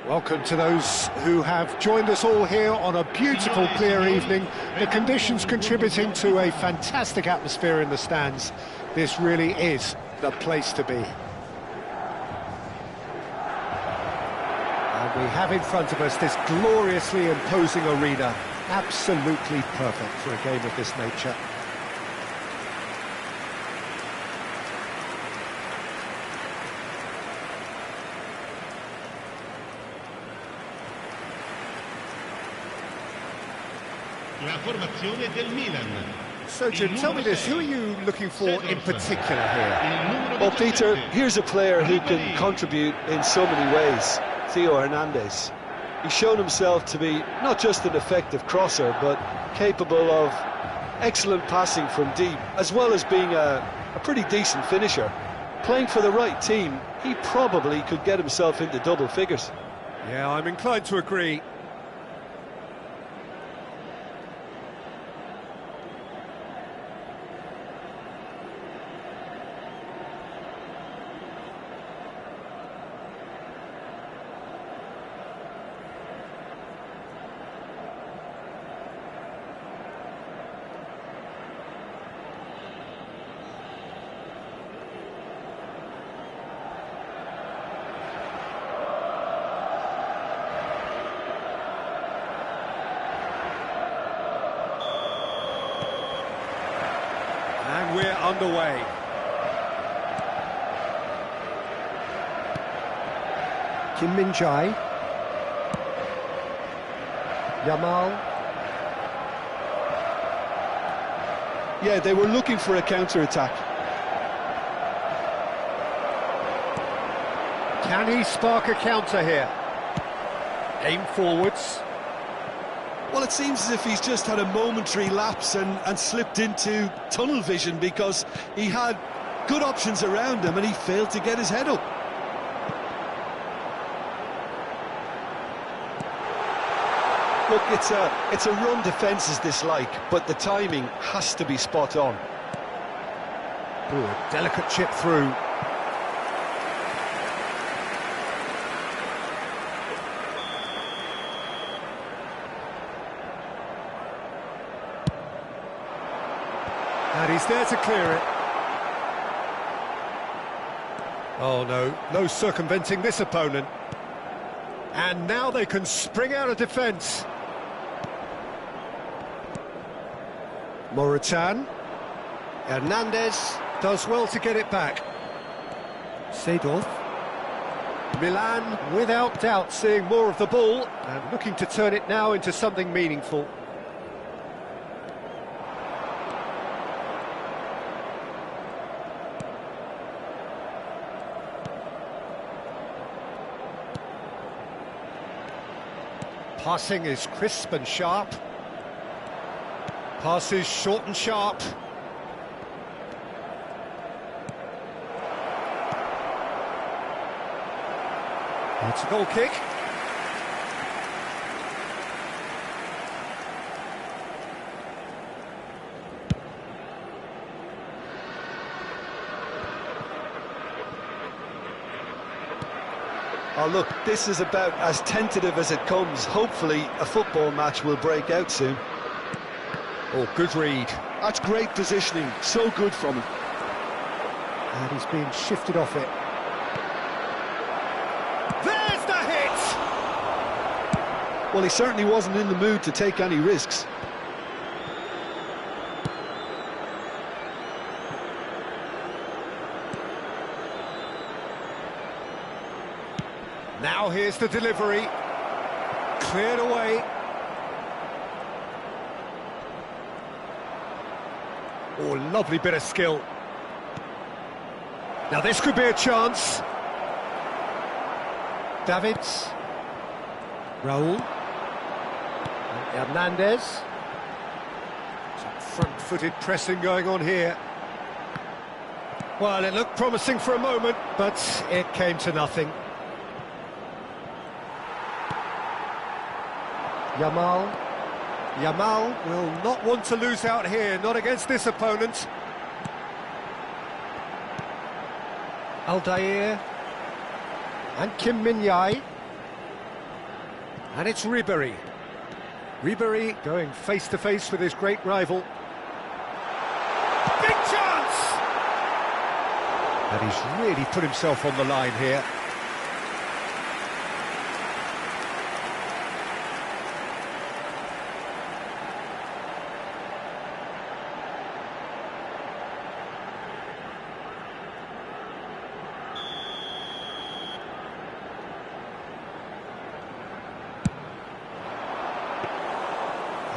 Welcome to those who have joined us all here on a beautiful, clear evening. The conditions contributing to a fantastic atmosphere in the stands. This really is the place to be. And we have in front of us this gloriously imposing arena. Absolutely perfect for a game of this nature. La formazione del Milan. So, Jim, tell me this, who are you looking for in particular here? Well, Peter, here's a player who can contribute in so many ways, Theo Hernandez. He's shown himself to be not just an effective crosser, but capable of excellent passing from deep, as well as being a pretty decent finisher. Playing for the right team, he probably could get himself into double figures. Yeah, I'm inclined to agree. And we're underway. Kim Min-jae. Yamal. Yeah, they were looking for a counter-attack. Can he spark a counter here? Aim forwards. Well, it seems as if he's just had a momentary lapse and slipped into tunnel vision, because he had good options around him and he failed to get his head up. Look, it's a run defence's dislike, but the timing has to be spot on. Ooh, a delicate chip through. And he's there to clear it. Oh no, no circumventing this opponent. And now they can spring out of defence. Moritan. Hernandez does well to get it back. Seedorf. Milan, without doubt, seeing more of the ball and looking to turn it now into something meaningful. Passing is crisp and sharp. Pass is short and sharp. It's a goal kick. Oh, look, this is about as tentative as it comes. Hopefully, a football match will break out soon. Oh, good read. That's great positioning. So good from him. And he's being shifted off it. There's the hit! Well, he certainly wasn't in the mood to take any risks. Now here's the delivery. Cleared away. Oh, lovely bit of skill. Now this could be a chance. Davids. Raul. And Hernandez. Some front-footed pressing going on here. Well, it looked promising for a moment, but it came to nothing. Yamal. Yamal will not want to lose out here, not against this opponent. Aldair. And Kim Min-jae. And it's Ribery. Ribery going face-to-face with his great rival. Big chance! And he's really put himself on the line here.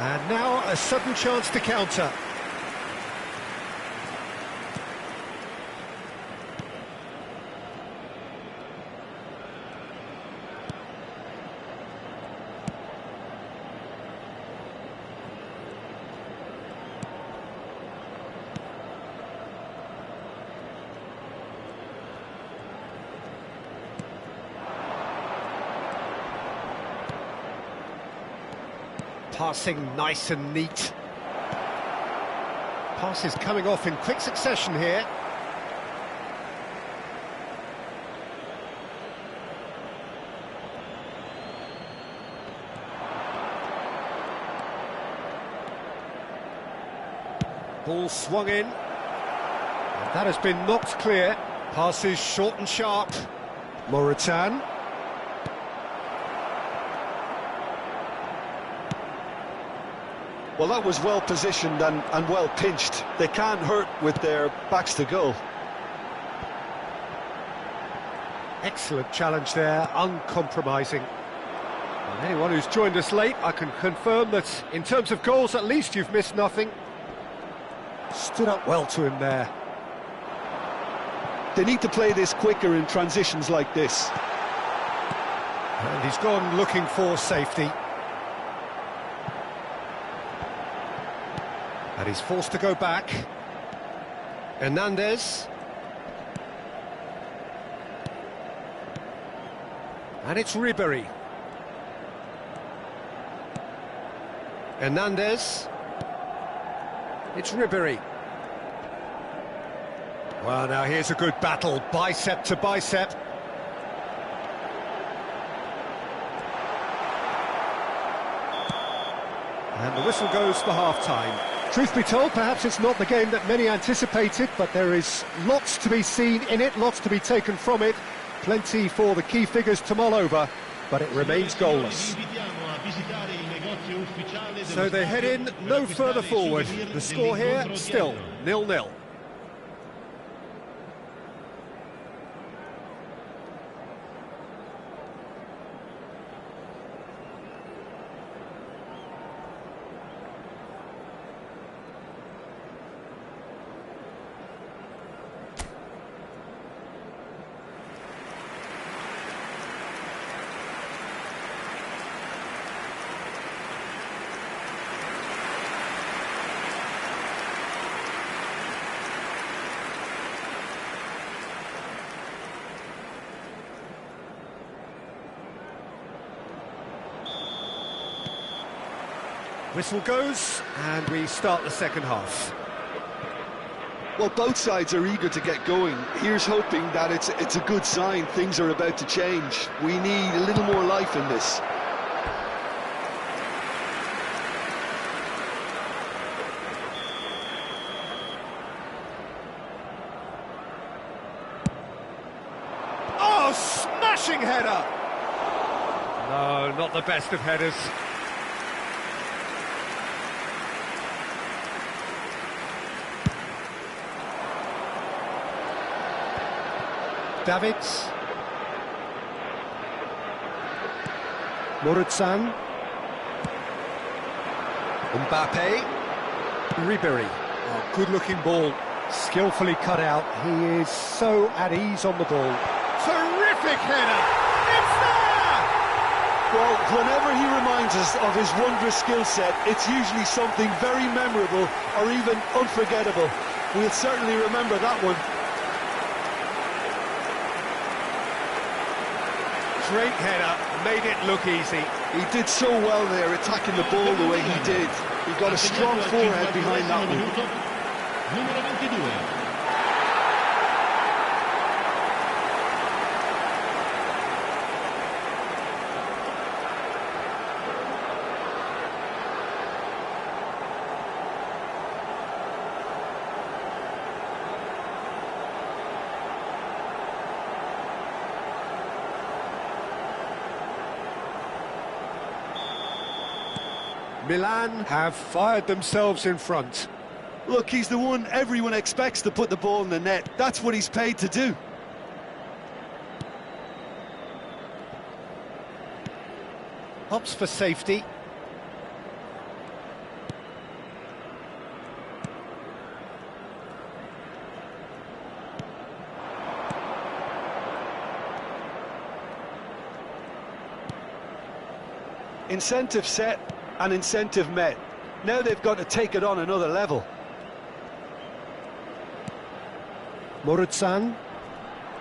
And now a sudden chance to counter. Passing nice and neat. Passes coming off in quick succession here. Ball swung in. And that has been knocked clear. Passes short and sharp. Moritan. Well, that was well positioned and well pinched. They can't hurt with their backs to goal. Excellent challenge there, uncompromising. And anyone who's joined us late, I can confirm that in terms of goals, at least you've missed nothing. Stood up well to him there. They need to play this quicker in transitions like this. And he's gone looking for safety. And he's forced to go back. Hernandez. And it's Ribery. Hernandez. It's Ribery. Well, now here's a good battle, bicep to bicep. And the whistle goes for half-time. Truth be told, perhaps it's not the game that many anticipated, but there is lots to be seen in it, lots to be taken from it. Plenty for the key figures to mull over, but it remains goalless. So they head in no further forward. The score here, still 0-0. Whistle goes, and we start the second half. Well, both sides are eager to get going. Here's hoping that it's a good sign. Things are about to change. We need a little more life in this. Oh, smashing header! No, not the best of headers. Davids. Moritan. Mbappe. Ribery. Oh, good-looking ball. Skillfully cut out. He is so at ease on the ball. Terrific header! It's there! Well, whenever he reminds us of his wondrous skill set, it's usually something very memorable or even unforgettable. We'll certainly remember that one. Great header, made it look easy. He did so well there, attacking the ball the way he did. He got a strong forehead behind that one. Numero 22. Milan have fired themselves in front. Look, he's the one everyone expects to put the ball in the net. That's what he's paid to do. Opts for safety. Incentive set and incentive met. Now they've got to take it on another level. Murutsan.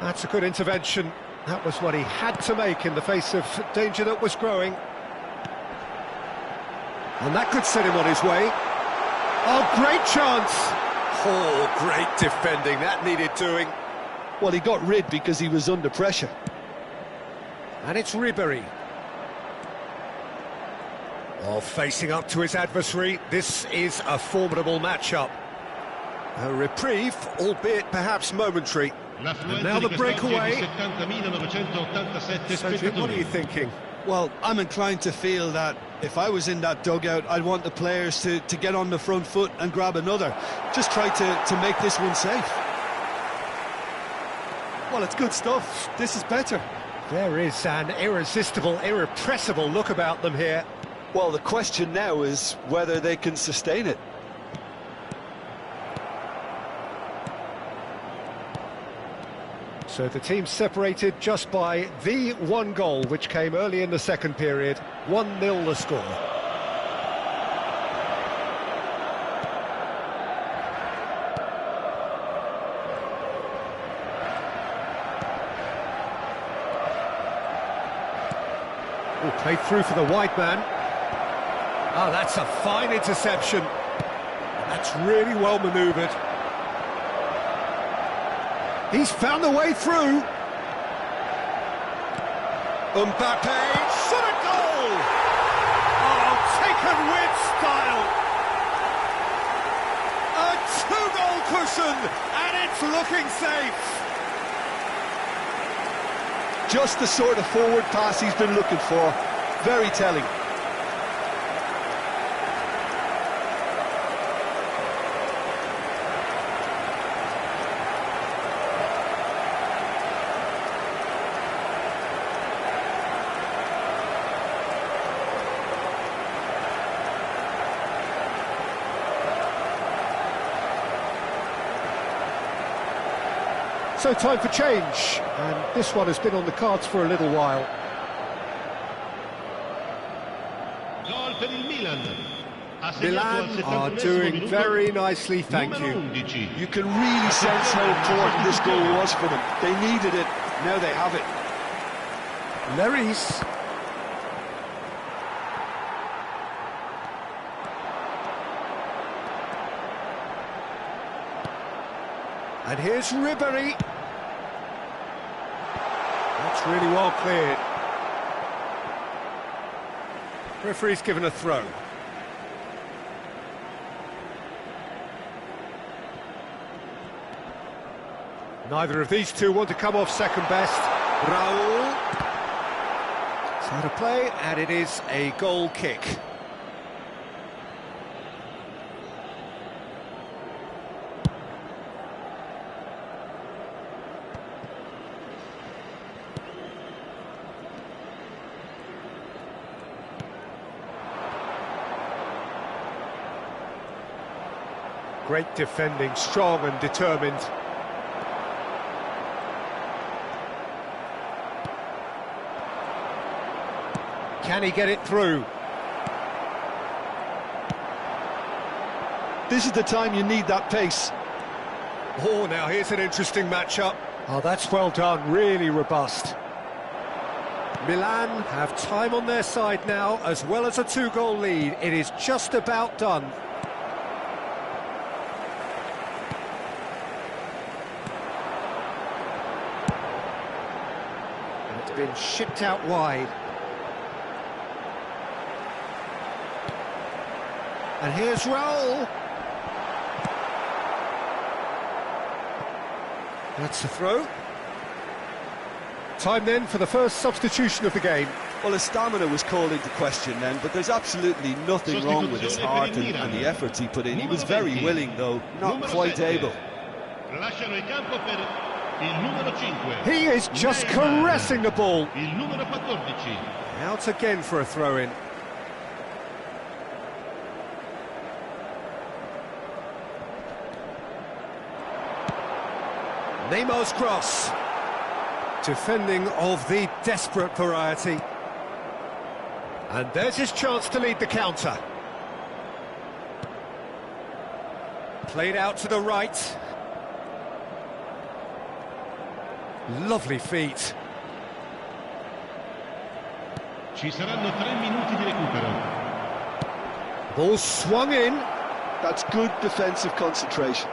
That's a good intervention. That was what he had to make in the face of danger that was growing. And that could set him on his way. Oh, great chance! Oh, great defending. That needed doing. Well, he got rid because he was under pressure. And it's Ribery. Oh, facing up to his adversary, this is a formidable matchup. A reprieve, albeit perhaps momentary. And now the breakaway. Sergio, what are you thinking? Well, I'm inclined to feel that if I was in that dugout, I'd want the players to get on the front foot and grab another. Just try to make this one safe. Well, it's good stuff. This is better. There is an irresistible, irrepressible look about them here. Well, the question now is whether they can sustain it. So the team separated just by the one goal, which came early in the second period. 1-0 the score. Oh, played through for the wide man. Oh, that's a fine interception. That's really well manoeuvred. He's found the way through. Mbappe, shot a goal! Oh, taken with style. A two-goal cushion, and it's looking safe. Just the sort of forward pass he's been looking for. Very telling. So time for change, and this one has been on the cards for a little while. Milan are doing very nicely, thank you. You can really sense how important this goal was for them. They needed it, now they have it. Leris. And here's Ribery. That's really well cleared. Referee's given a throw. Neither of these two want to come off second best. Raul. It's out of play, and it is a goal kick. Great defending, strong and determined. Can he get it through? This is the time you need that pace. Oh, now here's an interesting matchup. Oh, that's well done, really robust. Milan have time on their side now, as well as a two-goal lead. It is just about done. And it's been shipped out wide. And here's Raul. That's the throw. Time then for the first substitution of the game. Well, his stamina was called into question then, but there's absolutely nothing wrong with his heart and the efforts he put in. He was very willing, though not quite able. He is just caressing the ball. Out again for a throw-in. Neymar's cross. Defending of the desperate variety. And there's his chance to lead the counter. Played out to the right. Lovely feet. Ci saranno 3 minuti di recupero. Ball swung in. That's good defensive concentration.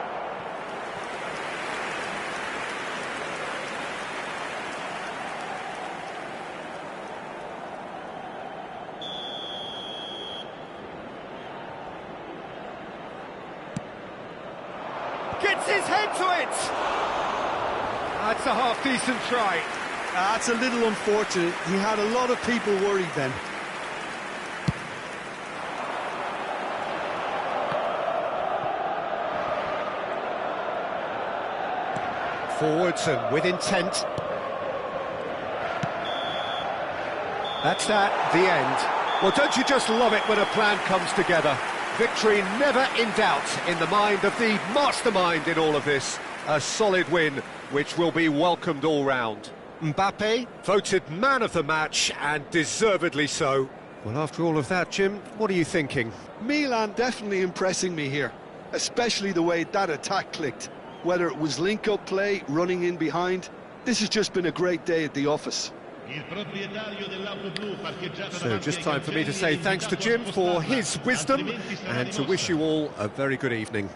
Gets his head to it! That's a half-decent try. That's a little unfortunate. He had a lot of people worried then. Forwards and with intent. That's that, the end. Well, don't you just love it when a plan comes together? Victory never in doubt in the mind of the mastermind in all of this. A solid win, which will be welcomed all round. Mbappe, voted man of the match, and deservedly so. Well, after all of that, Jim, what are you thinking? Milan definitely impressing me here, especially the way that attack clicked. Whether it was link-up play, running in behind, this has just been a great day at the office. So just time for me to say thanks to Jim for his wisdom and to wish you all a very good evening.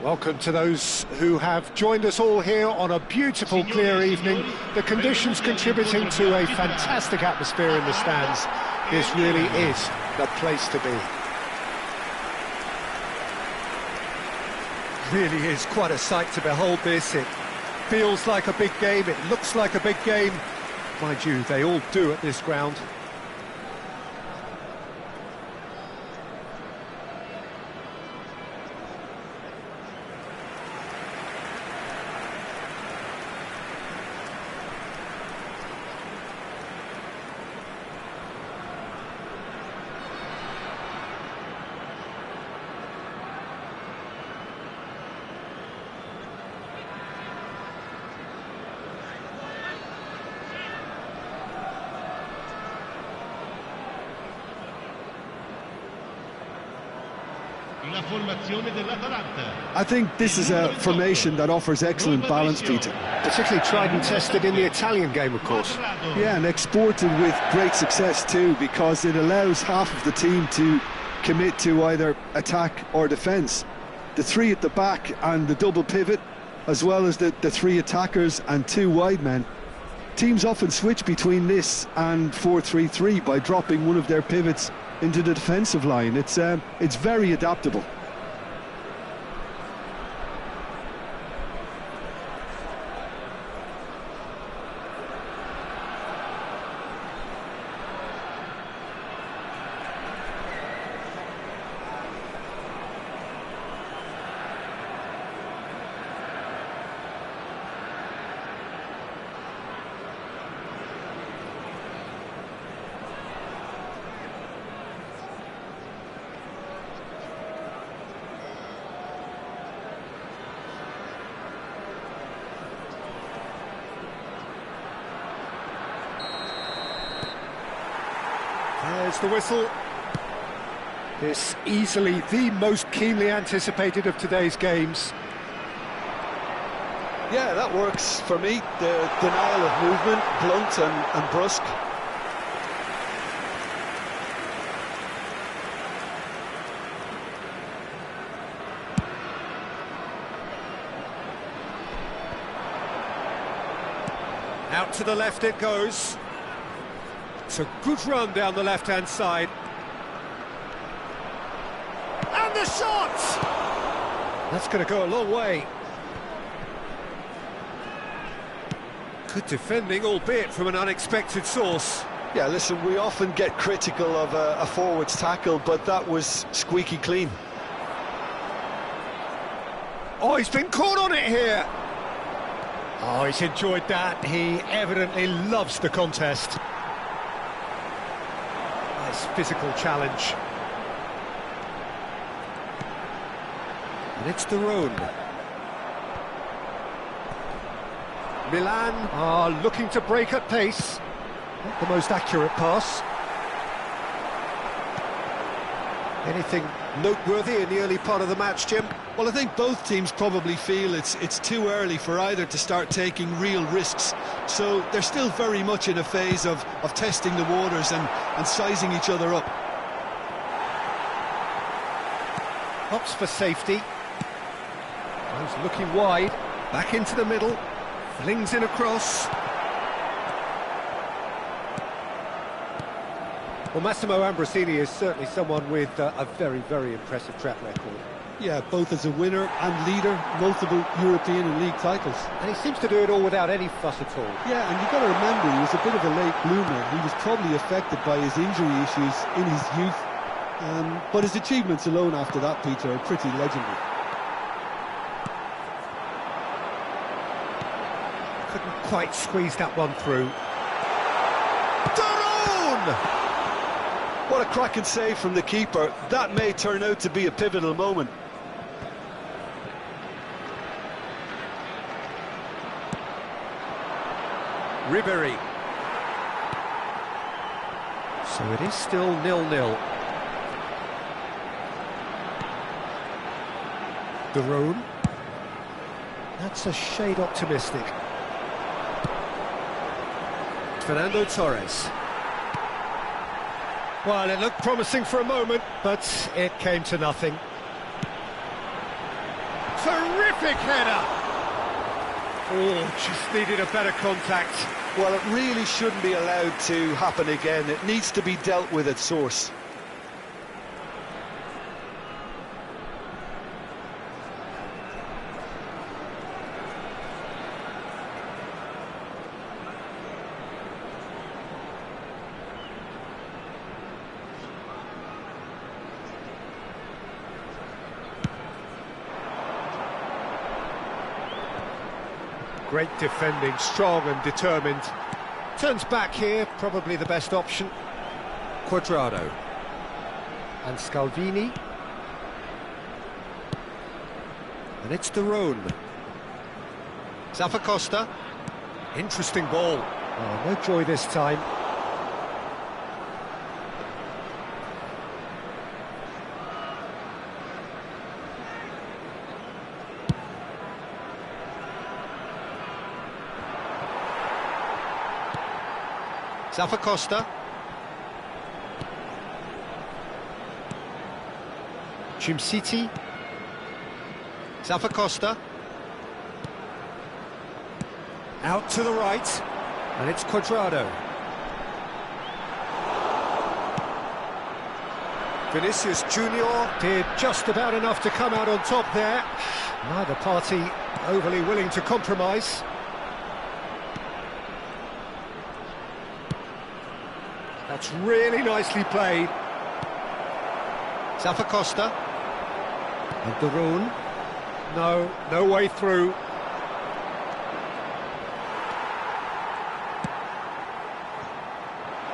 Welcome to those who have joined us all here on a beautiful, clear evening. The conditions contributing to a fantastic atmosphere in the stands. This really is the place to be. Really is quite a sight to behold this. It feels like a big game, it looks like a big game. Mind you, they all do at this ground. I think this is a formation that offers excellent balance, Peter. Particularly tried and tested in the Italian game, of course. Yeah, and exported with great success too, because it allows half of the team to commit to either attack or defence. The three at the back and the double pivot, as well as the three attackers and two wide men. Teams often switch between this and 4-3-3 by dropping one of their pivots into the defensive line. It's very adaptable. There's the whistle. This easily the most keenly anticipated of today's games. Yeah, that works for me. The denial of movement, blunt and brusque. Out to the left it goes. It's a good run down the left-hand side. And the shot! That's going to go a long way. Good defending, albeit from an unexpected source. Yeah, listen, we often get critical of a forward's tackle, but that was squeaky clean. Oh, he's been caught on it here. Oh, he's enjoyed that. He evidently loves the contest. Nice physical challenge. And it's the Rhone. Milan are looking to break at pace. Not the most accurate pass. Anything noteworthy in the early part of the match, Jim? Well, I think both teams probably feel it's too early for either to start taking real risks. So they're still very much in a phase of testing the waters and sizing each other up. Hops for safety. He's looking wide. Back into the middle. Flings in across. Well, Massimo Ambrosini is certainly someone with a very, very impressive track record. Yeah, both as a winner and leader, multiple European and league titles. And he seems to do it all without any fuss at all. Yeah, and you've got to remember, he was a bit of a late bloomer. He was probably affected by his injury issues in his youth. But his achievements alone after that, Peter, are pretty legendary. Couldn't quite squeeze that one through. Daron! What a cracking save from the keeper. That may turn out to be a pivotal moment. Ribery. So it is still 0-0. The Rhone. That's a shade optimistic. Fernando Torres. Well, it looked promising for a moment, but it came to nothing. Terrific header! Oh, just needed a better contact. Well, it really shouldn't be allowed to happen again. It needs to be dealt with at source. Great defending, strong and determined. Turns back here, probably the best option. Quadrado. And Scalvini. And it's Derone. Zappacosta. Interesting ball. Oh, no joy this time. Zappacosta. Chimsiti. Zappacosta. Out to the right. And it's Quadrado. Vinicius Junior did just about enough to come out on top there. Neither party overly willing to compromise. That's really nicely played. Zappacosta. And Derone. No way through.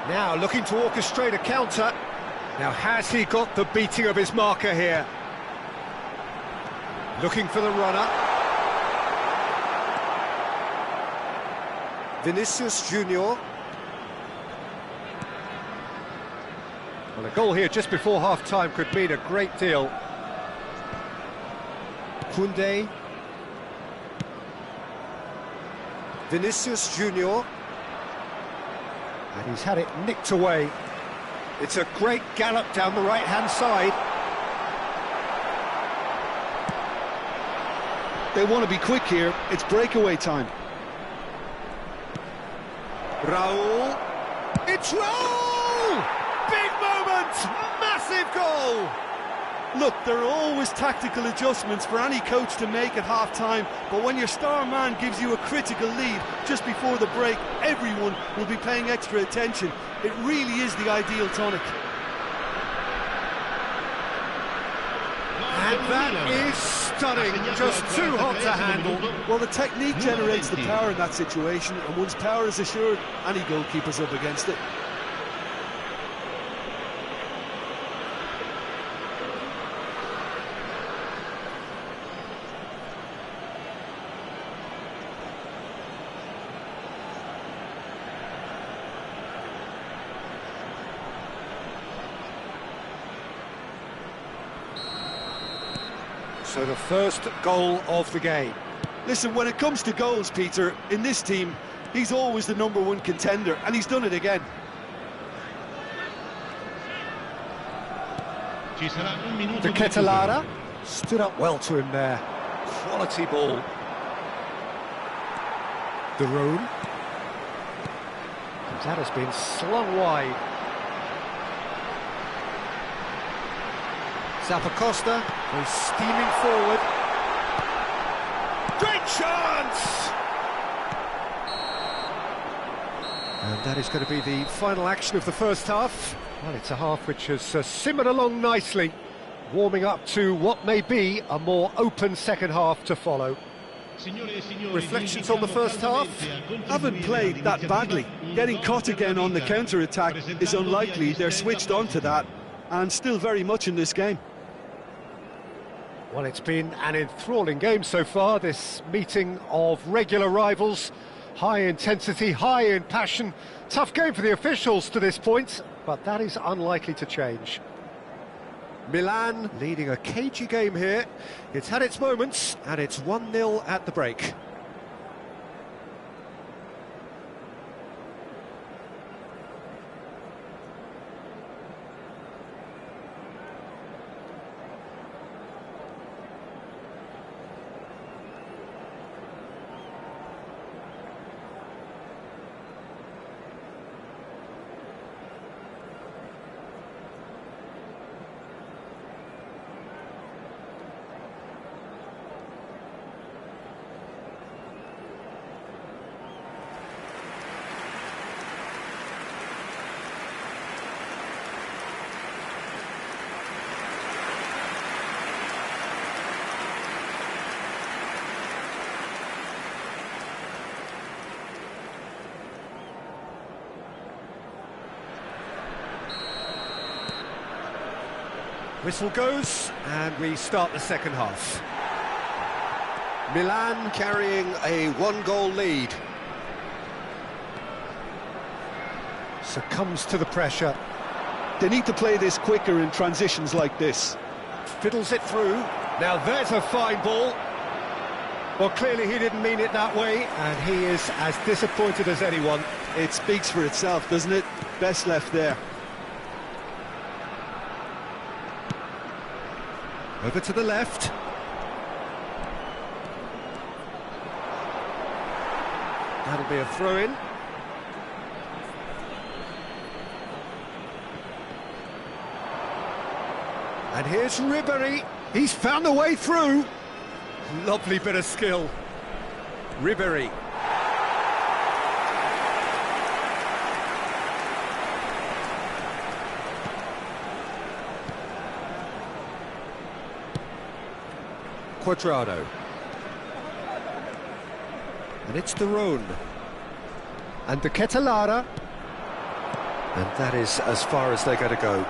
Now looking to orchestrate a counter. Now has he got the beating of his marker here? Looking for the runner. Vinicius Junior. Well, a goal here just before half-time could mean a great deal. Koundé. Vinicius Junior. And he's had it nicked away. It's a great gallop down the right-hand side. They want to be quick here. It's breakaway time. Raul. It's Raul! Big moment! Massive goal! Look, there are always tactical adjustments for any coach to make at half-time, but when your star man gives you a critical lead just before the break, everyone will be paying extra attention. It really is the ideal tonic. And that is stunning, just too hot to handle. Well, the technique generates the power in that situation, and once power is assured, any goalkeeper's up against it. So the first goal of the game. Listen, when it comes to goals, Peter, in this team, he's always the #1 contender, and he's done it again. De Ketelaere stood up well to him there. Quality ball. Derone. That has been slung wide. Zappacosta is steaming forward. Great chance! And that is going to be the final action of the first half. Well, it's a half which has simmered along nicely, warming up to what may be a more open second half to follow. Reflections on the first half? Haven't played that badly. Getting caught again on the counter-attack is unlikely. They're switched on to that, and still very much in this game. Well, it's been an enthralling game so far, this meeting of regular rivals. High intensity, high in passion. Tough game for the officials to this point, but that is unlikely to change. Milan leading a cagey game here. It's had its moments, and it's 1-0 at the break. Whistle goes, and we start the second half. Milan carrying a one-goal lead. Succumbs to the pressure. They need to play this quicker in transitions like this. Fiddles it through. Now there's a fine ball. Well, clearly he didn't mean it that way, and he is as disappointed as anyone. It speaks for itself, doesn't it? Best left there. Over to the left. That'll be a throw-in. And here's Ribéry. He's found a way through. Lovely bit of skill. Ribéry. Quadrado. And it's De Roon. And De Ketelara. And that is as far as they're going to go.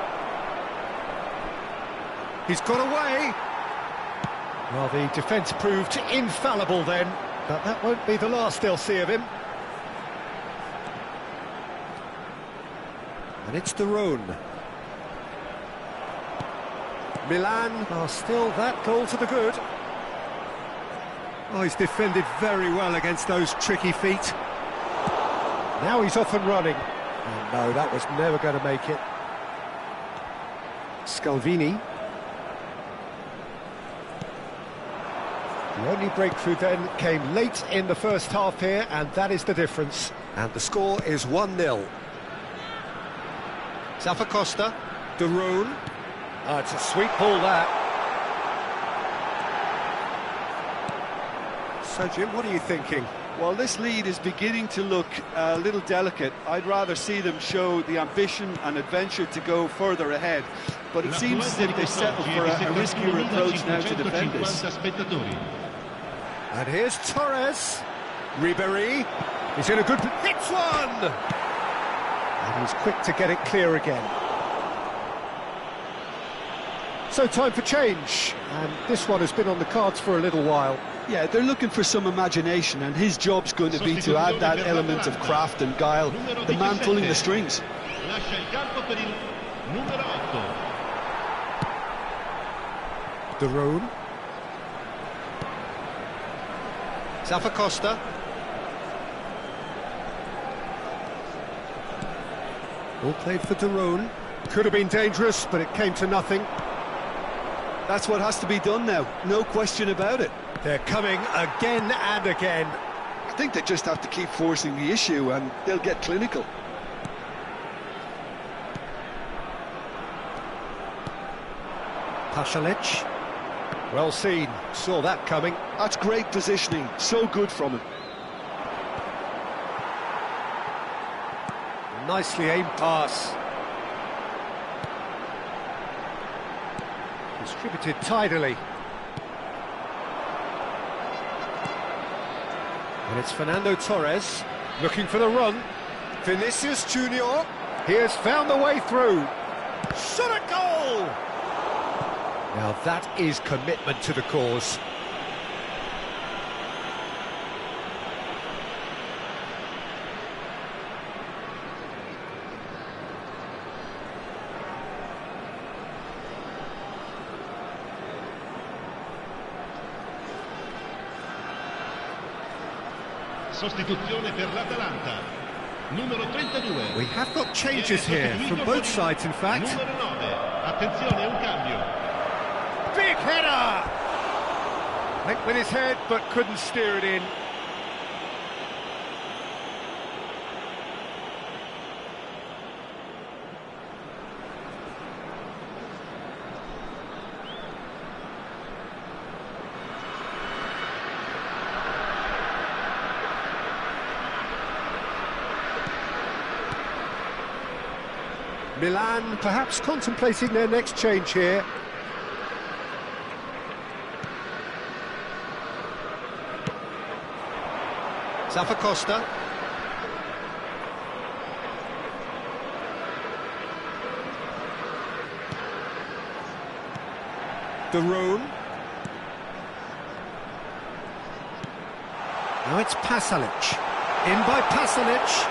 He's got away. Well, the defence proved infallible then, but that won't be the last they'll see of him. And it's De Roon. Milan are still that goal to the good. Oh, he's defended very well against those tricky feet. Now he's off and running. Oh, no, that was never going to make it. Scalvini. The only breakthrough then came late in the first half here, and that is the difference. And the score is 1-0. Zappacosta, De Roon. It's a sweet ball, that. So, Jim, what are you thinking? Well, this lead is beginning to look a little delicate. I'd rather see them show the ambition and adventure to go further ahead. But it seems as if they settle for a riskier approach now to defend this. And here's Torres. Ribéry. He's in a good... Hits one! And he's quick to get it clear again. So time for change. And this one has been on the cards for a little while. Yeah, they're looking for some imagination, and his job's going to be to add that element of craft and guile. The man pulling the strings. De Roon. Zappacosta. All played for De Roon. Could have been dangerous, but it came to nothing. That's what has to be done now, no question about it. They're coming again and again. I think they just have to keep forcing the issue and they'll get clinical. Pasalic. Well seen, saw that coming. That's great positioning, so good from him. Nicely aimed pass. Distributed tidily. And it's Fernando Torres looking for the run. Vinicius Junior. He has found the way through. Shot a goal! Now that is commitment to the cause. Sostituzione per l'Atalanta. Numero 32. We have got changes here from both sides, in fact. Numero 9. Attenzione, un cambio. Big header! Went with his head, but couldn't steer it in. Milan perhaps contemplating their next change here. Zappacosta. De Roon. Now it's Pasalic. In by Pasalic.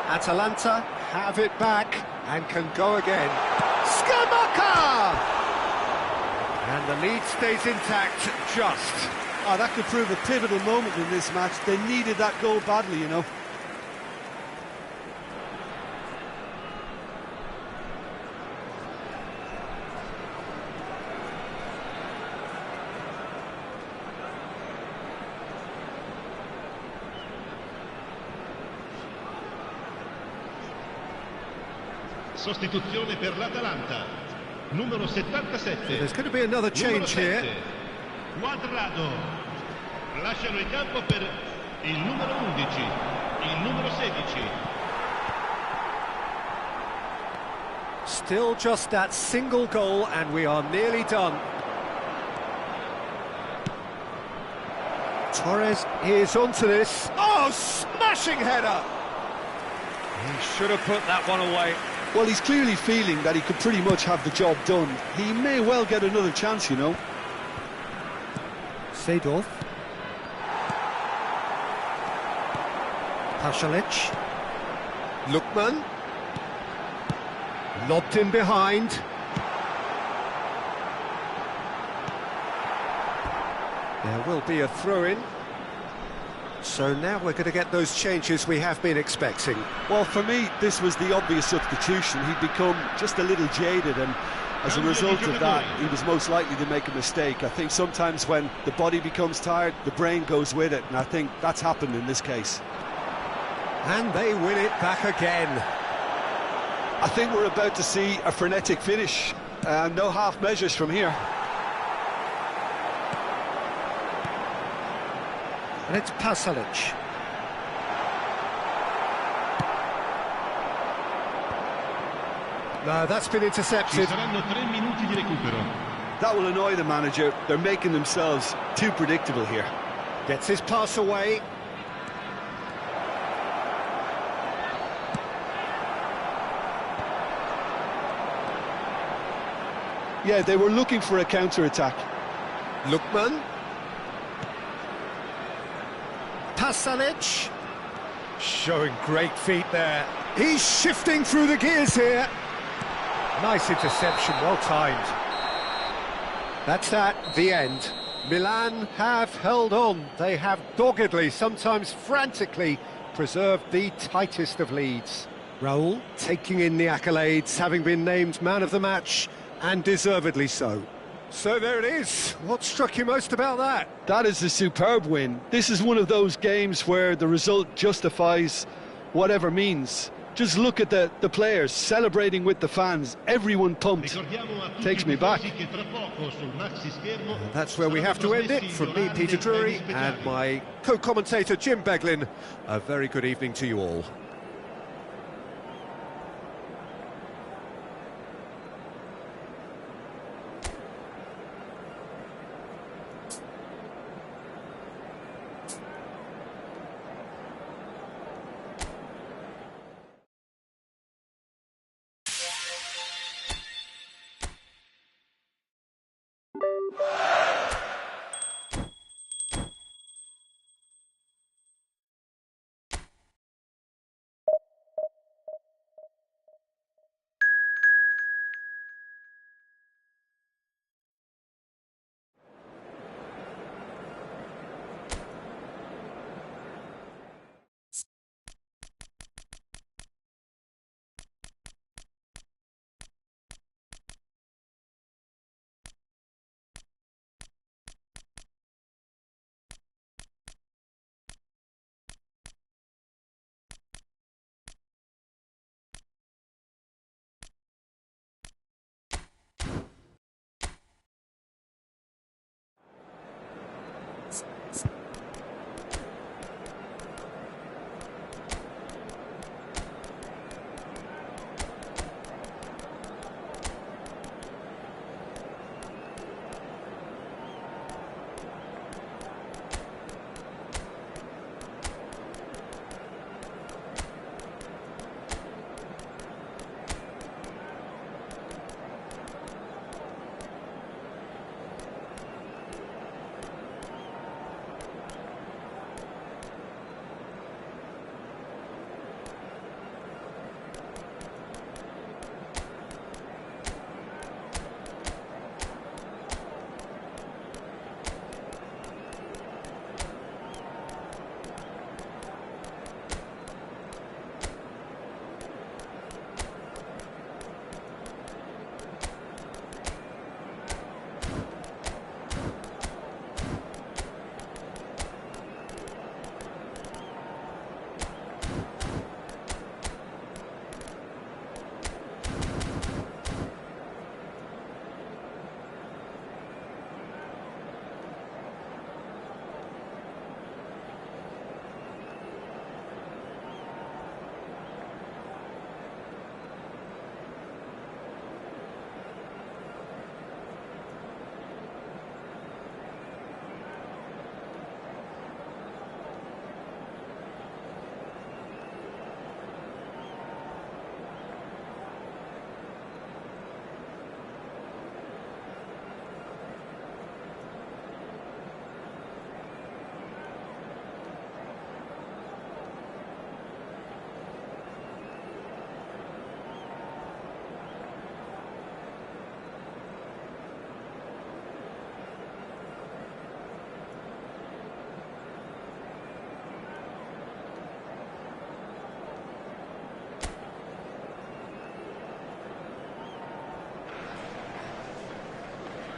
Atalanta have it back and can go again. Tsubasa! And the lead stays intact, just. Oh, that could prove a pivotal moment in this match. They needed that goal badly, you know. Sostituzione per l'Atalanta. Numero 77. There's going to be another change here. Quadrado. Lasciano il campo per il numero 11, il numero 16. Still just that single goal and we are nearly done. Torres is onto this. Oh, smashing header! He should have put that one away. Well, he's clearly feeling that he could pretty much have the job done. He may well get another chance, you know. Seedorf. Pasalic. Lookman. Lobbed in behind. There will be a throw-in. So now we're going to get those changes we have been expecting. Well, for me, this was the obvious substitution. He'd become just a little jaded, and as a result of that, he was most likely to make a mistake. I think sometimes when the body becomes tired, the brain goes with it, and I think that's happened in this case. And they win it back again. I think we're about to see a frenetic finish. No half measures from here. And it's Pasalic. No, that's been intercepted. Ci saranno 3 minuti di recupero. That will annoy the manager. They're making themselves too predictable here. Gets his pass away. Yeah, they were looking for a counter-attack. Lookman. Pasalic. Showing great feet there. He's shifting through the gears here. Nice interception, well timed. That's that, the end. Milan have held on. They have doggedly, sometimes frantically, preserved the tightest of leads. Raul taking in the accolades, having been named man of the match, and deservedly so. So there it is. What struck you most about that? That is a superb win. This is one of those games where the result justifies whatever means. Just look at the players celebrating with the fans. Everyone pumped. Takes me back. And that's where we have to end it. From me, Peter Drury, and my co-commentator, Jim Beglin. A very good evening to you all.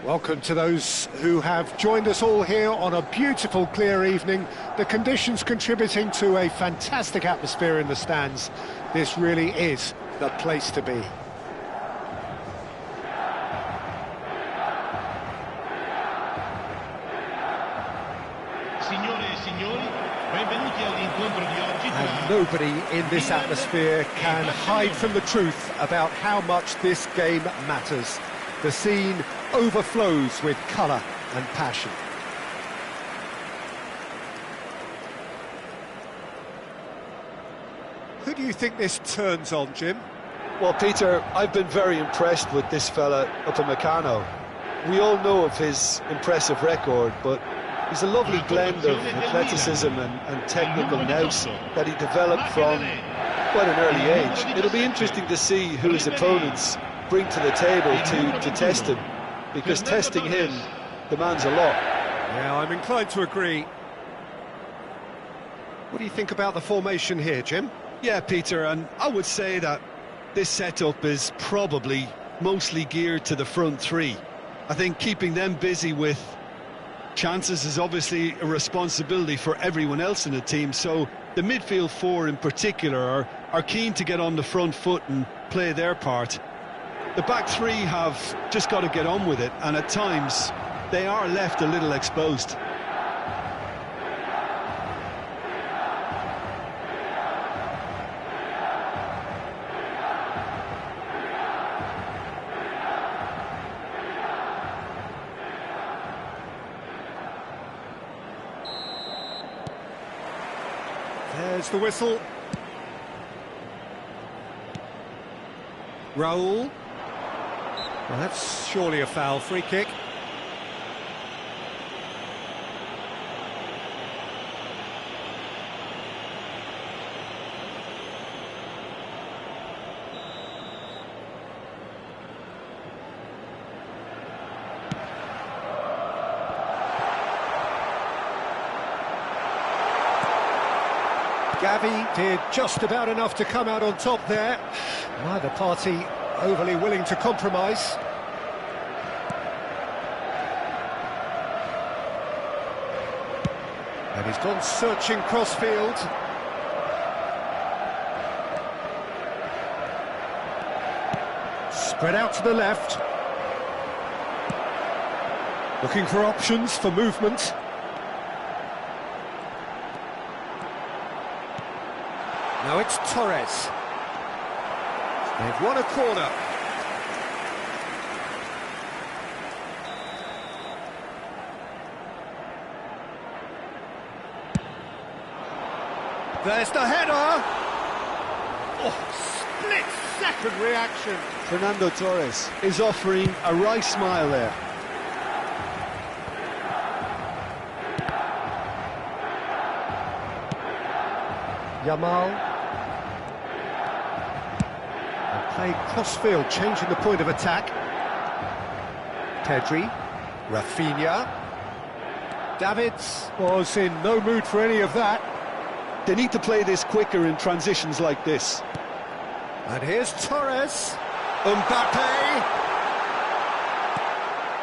Welcome to those who have joined us all here on a beautiful, clear evening. The conditions contributing to a fantastic atmosphere in the stands. This really is the place to be. Signore e signori, benvenuti all'incontro di oggi. And nobody in this atmosphere can hide from the truth about how much this game matters. The scene overflows with colour and passion. Who do you think this turns on, Jim? Well, Peter, I've been very impressed with this fella up in Meccano. We all know of his impressive record, but he's a lovely blend of athleticism and technical nous that he developed from quite an early age. It'll be interesting to see who his opponents bring to the table to test him, because testing him demands a lot. Yeah, I'm inclined to agree. What do you think about the formation here, Jim? Yeah, Peter, and I would say that this setup is probably mostly geared to the front three. I think keeping them busy with chances is obviously a responsibility for everyone else in the team, so the midfield four in particular are keen to get on the front foot and play their part. The back three have just got to get on with it, and at times they are left a little exposed. There's the whistle. Raul. Well, that's surely a foul. Free kick. Gavi did just about enough to come out on top there. Neither party overly willing to compromise. And he's gone searching crossfield. Spread out to the left. Looking for options for movement. Now it's Torres. They've won a corner. There's the header. Oh, split-second reaction. Fernando Torres is offering a wry smile there. Yamal. Played crossfield, changing the point of attack. Pedri, Rafinha. Davids was in no mood for any of that. They need to play this quicker in transitions like this. And here's Torres. Mbappe.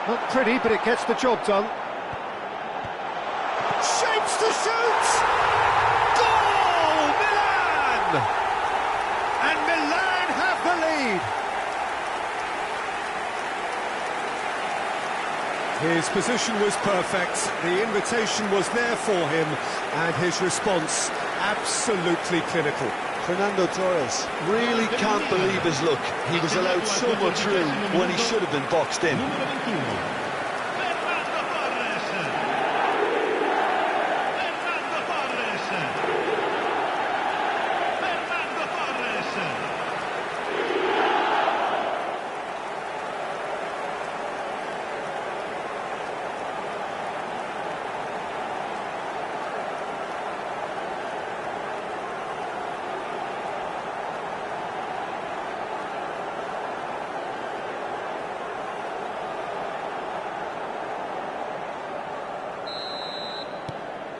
Not pretty, but it gets the job done. Shapes to shoot! Goal! Milan! And Milan have the lead. His position was perfect, the invitation was there for him, and his response absolutely clinical. Fernando Torres really can't believe his luck. He was allowed so much room when he should have been boxed in.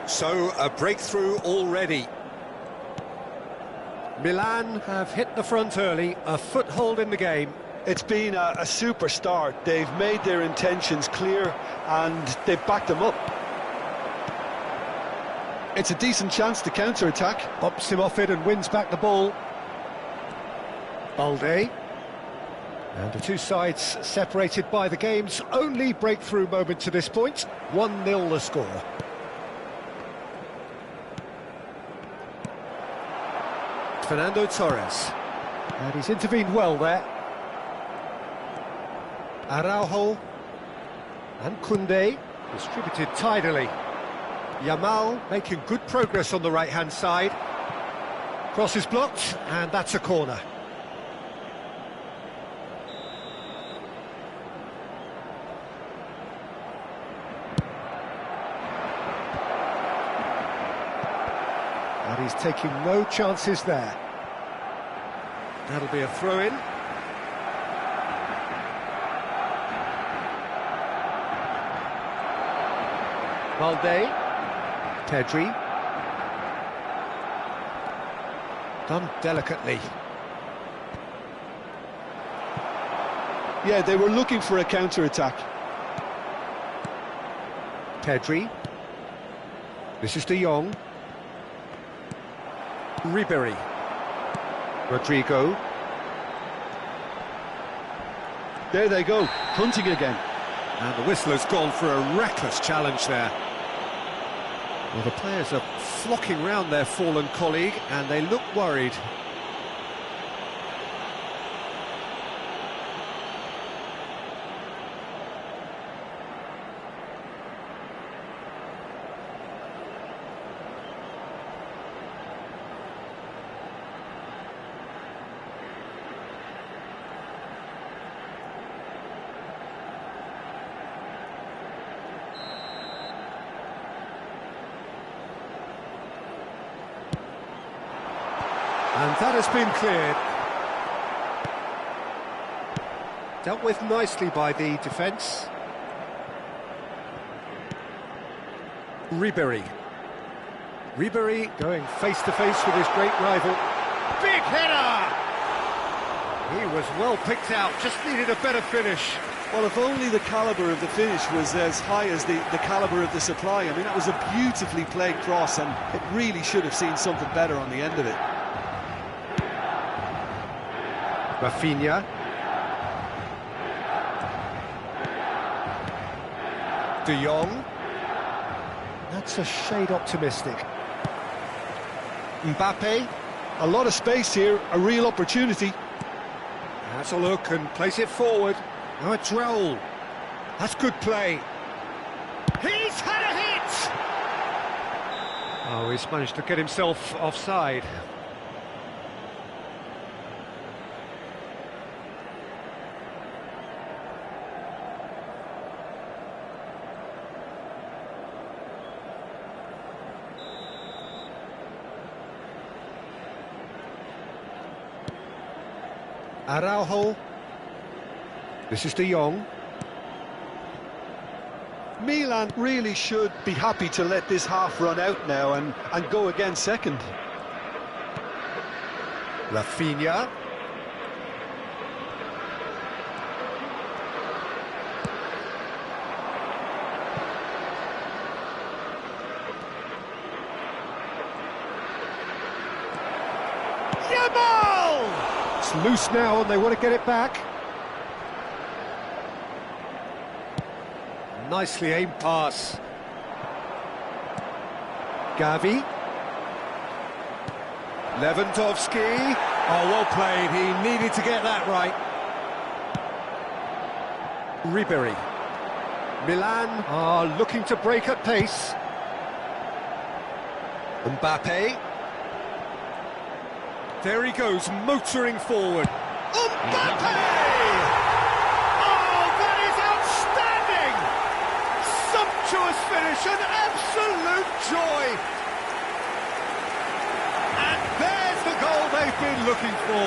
So, a breakthrough already. Milan have hit the front early, a foothold in the game. It's been a super start. They've made their intentions clear and they've backed them up. It's a decent chance to counter-attack. Pops him off it and wins back the ball. Balde. And the two sides separated by the game's only breakthrough moment to this point. 1-0 the score. Fernando Torres. And he's intervened well there. Araujo. And Koundé. Distributed tidily. Yamal making good progress on the right-hand side. Cross is blocked, and that's a corner. And he's taking no chances there. That'll be a throw-in. Balde. Pedri. Done delicately. Yeah, they were looking for a counter-attack. Pedri. This is De Jong. Ribery. Rodrigo. There they go, hunting again. And the whistle has gone for a reckless challenge there. Well, the players are flocking round their fallen colleague, and they look worried. And that has been cleared. Dealt with nicely by the defence. Ribery. Ribery going face-to-face with his great rival. Big header! He was well picked out, just needed a better finish. Well, if only the calibre of the finish was as high as the calibre of the supply. I mean, that was a beautifully played cross, and it really should have seen something better on the end of it. Rafinha. De Jong. That's a shade optimistic. Mbappe. A lot of space here, a real opportunity. Has a look and plays it forward. Now it's Raul. That's good play. He's had a hit! Oh, he's managed to get himself offside. Araujo. This is De Jong. Milan really should be happy to let this half run out now and go again second. Rafinha. Yamal! It's loose now and they want to get it back. Nicely aimed pass. Gavi. Lewandowski. Oh, well played. He needed to get that right. Ribery. Milan are looking to break at pace. Mbappe. There he goes, motoring forward. Mbappe! Oh, that is outstanding! Sumptuous finish, an absolute joy! And there's the goal they've been looking for.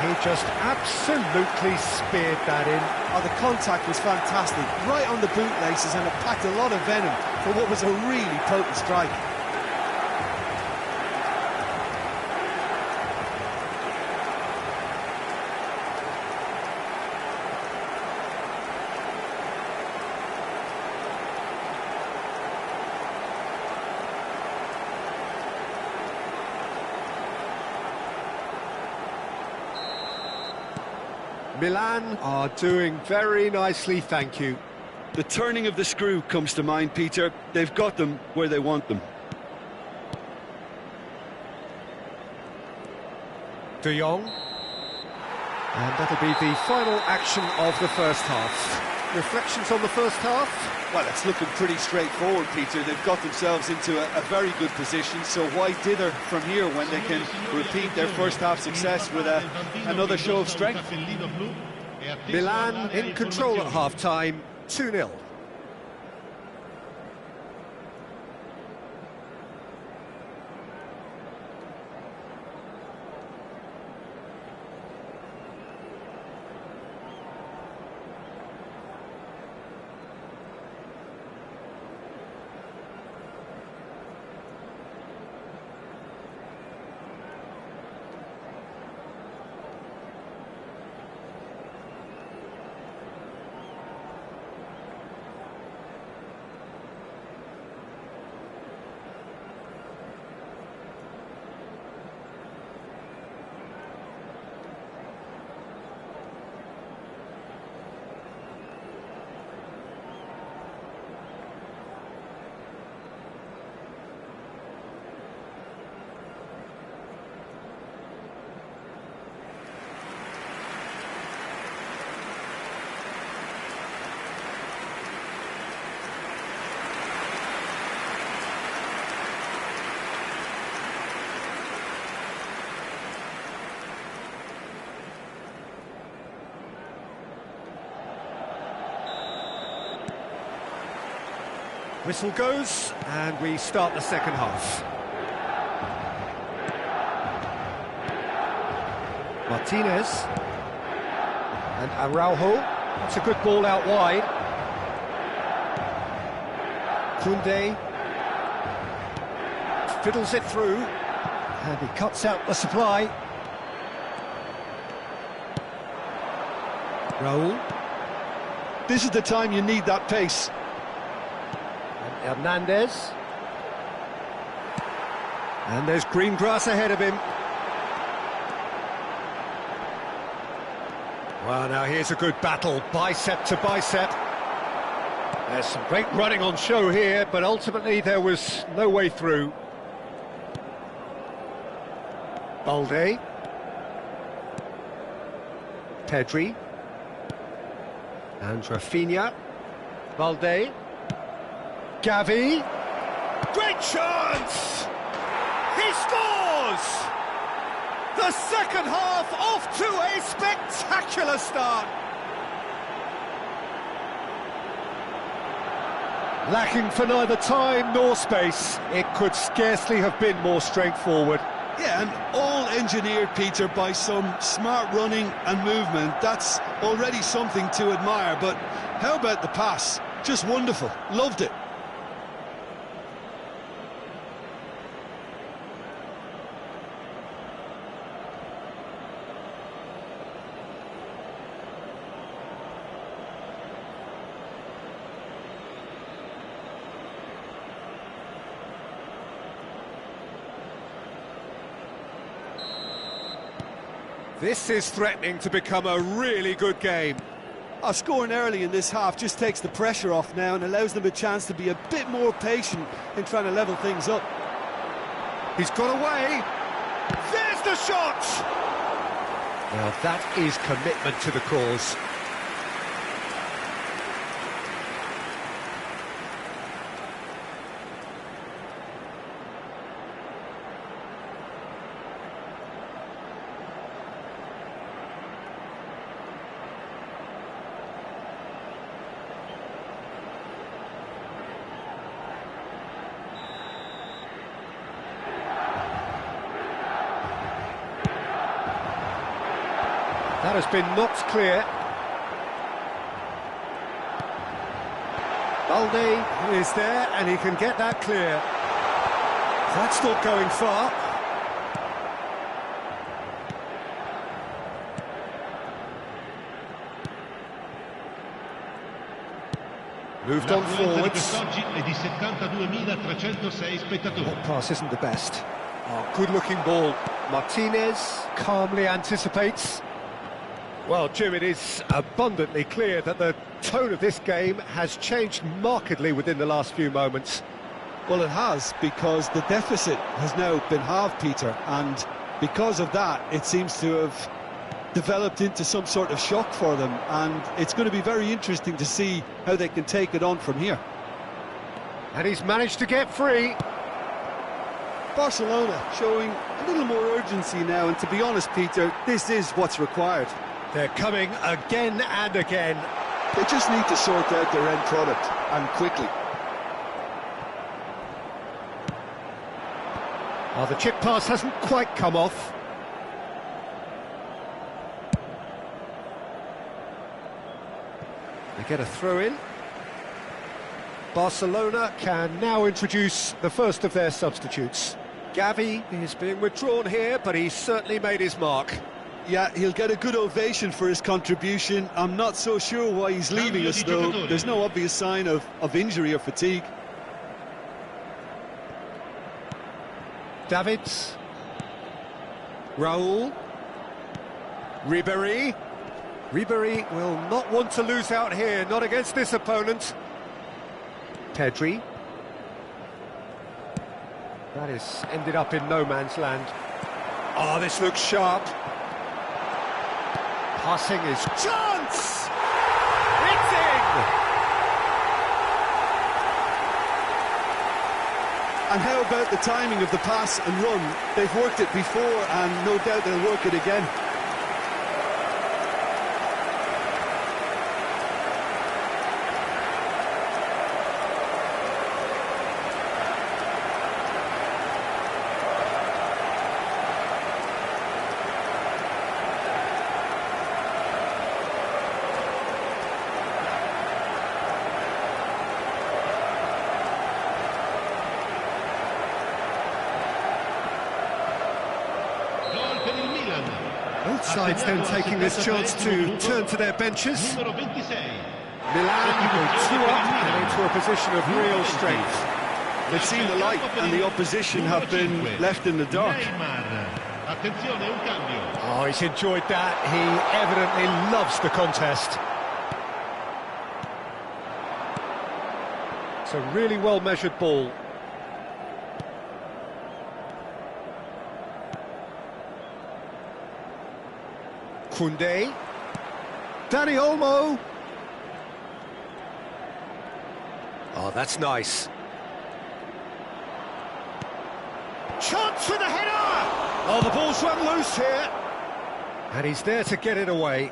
He just absolutely speared that in. Oh, the contact was fantastic, right on the bootlaces, and it packed a lot of venom for what was a really potent strike. Milan are doing very nicely, thank you. The turning of the screw comes to mind, Peter. They've got them where they want them. De Jong. And that'll be the final action of the first half. Reflections on the first half? Well, it's looking pretty straightforward, Peter. They've got themselves into a very good position, so why dither from here when they can repeat their first half success with another show of strength? Milan in control at half-time, 2-0. Whistle goes, and we start the second half. Martinez. And Araujo. That's a good ball out wide. Koundé. Fiddles it through. And he cuts out the supply. Raul. This is the time you need that pace. Hernandez. And there's green grass ahead of him. Well, now here's a good battle, bicep to bicep. There's some great running on show here, but ultimately there was no way through. Balde. Pedri. And Rafinha. Balde. Gavi, great chance! He scores! The second half off to a spectacular start. Lacking for neither time nor space, it could scarcely have been more straightforward. Yeah, and all engineered, Peter, by some smart running and movement. That's already something to admire, but how about the pass? Just wonderful, loved it. This is threatening to become a really good game. Scoring early in this half just takes the pressure off now and allows them a chance to be a bit more patient in trying to level things up. He's got away. There's the shot! Now that is commitment to the cause. That has been knocked clear. Balde is there and he can get that clear. That's not going far. Moved on forwards. That pass isn't the best. Oh, good-looking ball. Martinez calmly anticipates. Well, Jim, it is abundantly clear that the tone of this game has changed markedly within the last few moments. Well, it has, because the deficit has now been halved, Peter, and because of that, it seems to have developed into some sort of shock for them, and it's going to be very interesting to see how they can take it on from here. And he's managed to get free. Barcelona showing a little more urgency now, and to be honest, Peter, this is what's required. They're coming again and again. They just need to sort out their end product, and quickly. Oh, the chip pass hasn't quite come off. They get a throw in. Barcelona can now introduce the first of their substitutes. Gavi is being withdrawn here, but he's certainly made his mark. Yeah, he'll get a good ovation for his contribution. I'm not so sure why he's leaving us, though. There's no obvious sign of injury or fatigue. Davids. Raul. Ribéry. Ribéry will not want to lose out here, not against this opponent. Pedri. That has ended up in no man's land. Oh, this looks sharp. Passing is chance! It's in! And how about the timing of the pass and run? They've worked it before, and no doubt they'll work it again. Both sides then taking this chance to turn to their benches. Milan go 2 up and into a position of real strength. They've seen the light, and the opposition have been left in the dark. Oh, he's enjoyed that. He evidently loves the contest. It's a really well-measured ball. Koundé. Dani Olmo. Oh, that's nice. Chance for the header! Oh, the ball's run loose here. And he's there to get it away.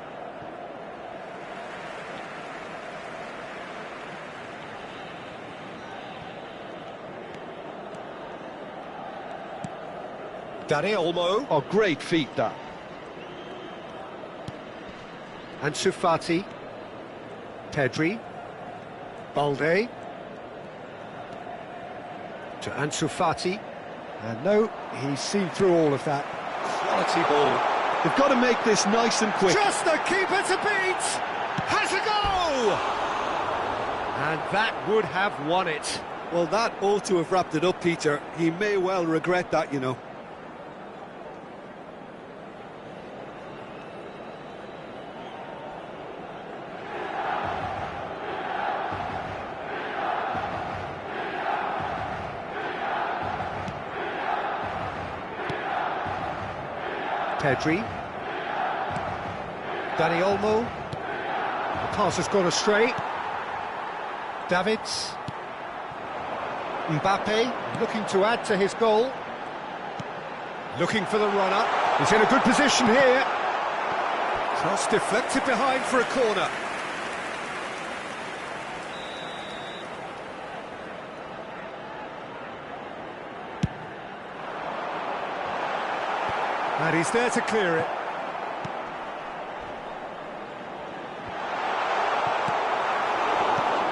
Dani Olmo. Oh, great feat, that. Ansu Fati. Pedri. Balde. To Ansu Fati. And no, he's seen through all of that. Quality ball. They've got to make this nice and quick. Just the keeper to beat! Has a goal! And that would have won it. Well, that ought to have wrapped it up, Peter. He may well regret that, you know. Pedri. Dani Olmo. The pass has gone astray. Davids. Mbappe looking to add to his goal. Looking for the runner. He's in a good position here. Cross deflected behind for a corner. And he's there to clear it.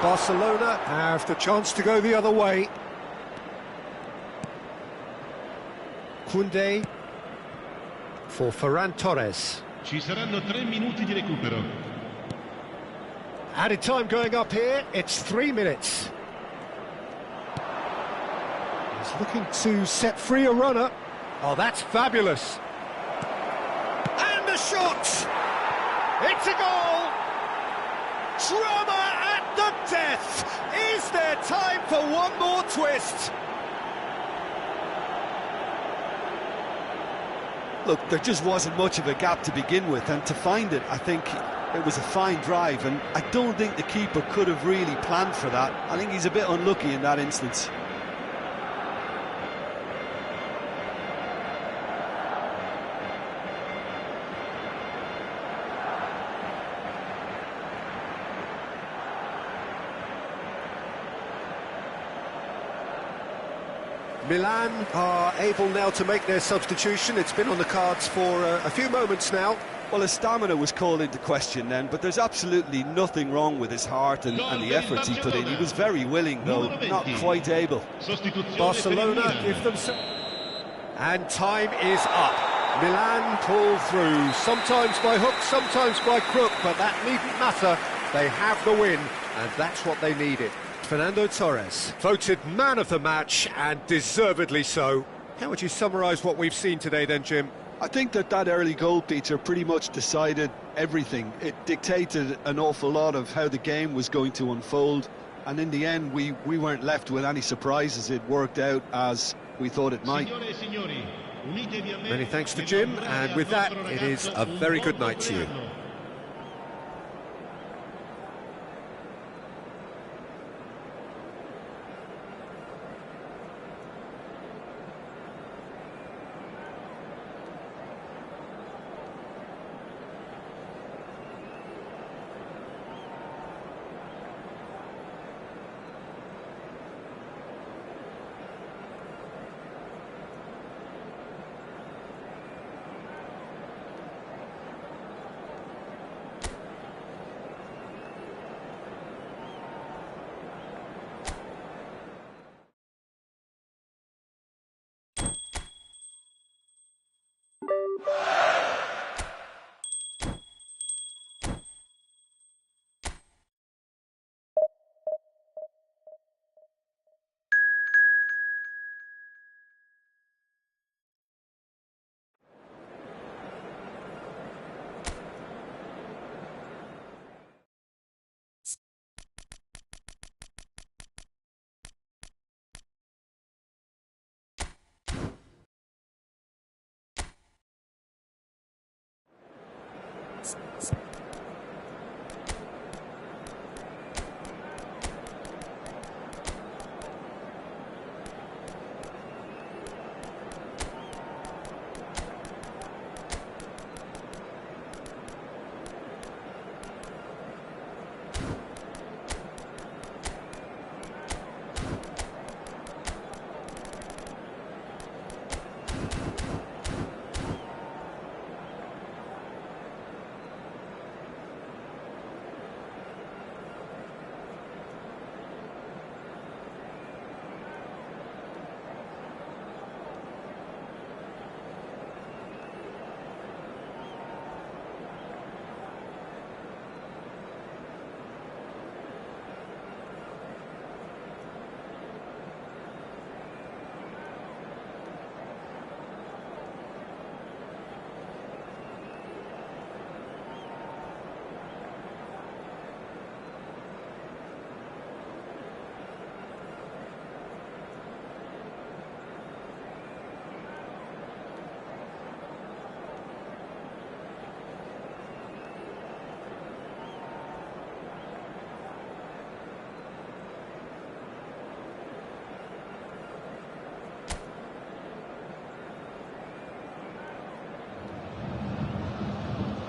Barcelona have the chance to go the other way. Koundé for Ferran Torres. Ci saranno 3 minuti di recupero. Added time going up here, it's 3 minutes. He's looking to set free a runner. Oh, that's fabulous. And the shot! It's a goal! Drama at the death! Is there time for one more twist? Look, there just wasn't much of a gap to begin with, and to find it, I think it was a fine drive, and I don't think the keeper could have really planned for that. I think he's a bit unlucky in that instance. Milan are able now to make their substitution. It's been on the cards for a few moments now. Well, his stamina was called into question then, but there's absolutely nothing wrong with his heart and the efforts he put in. He was very willing, though, not quite able. Barcelona give them some... And time is up. Milan pull through, sometimes by hook, sometimes by crook, but that needn't matter. They have the win, and that's what they needed. Fernando Torres, voted man of the match, and deservedly so. How would you summarise what we've seen today then, Jim? I think that early goal, Peter, pretty much decided everything. It dictated an awful lot of how the game was going to unfold, and in the end we weren't left with any surprises. It worked out as we thought it might. Many thanks to Jim, and with that, it is a very good night to you.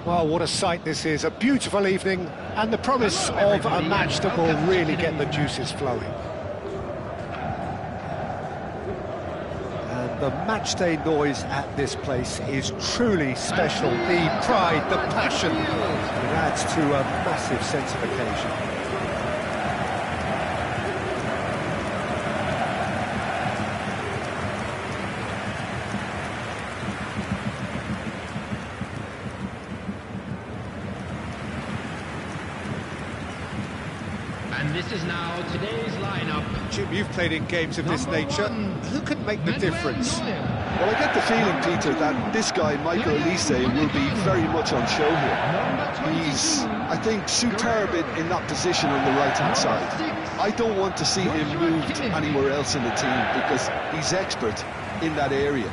Well, what a sight this is, a beautiful evening, and the promise of a match that will really get the juices flowing. And the matchday noise at this place is truly special. The pride, the passion, it adds to a massive sense of occasion. And this is now today's lineup. Jim, you've played in games of this nature. Who can make the difference? Well, I get the feeling, Peter, that this guy, Michael Elise, will be very much on show here. He's, I think, superb in that position on the right-hand side. I don't want to see him moved anywhere else in the team because he's expert in that area.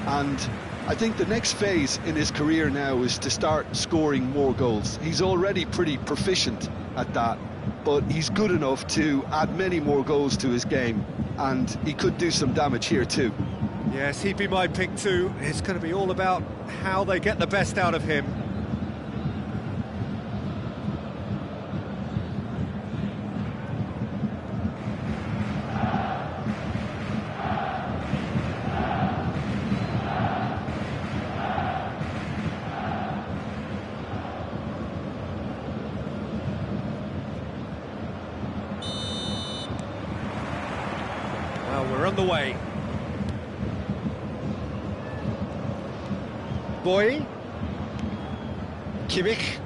And I think the next phase in his career now is to start scoring more goals. He's already pretty proficient at that, but he's good enough to add many more goals to his game, and he could do some damage here too. Yes, he'd be my pick too. It's going to be all about how they get the best out of him. Well, we're on the way. Boy, Kimmich,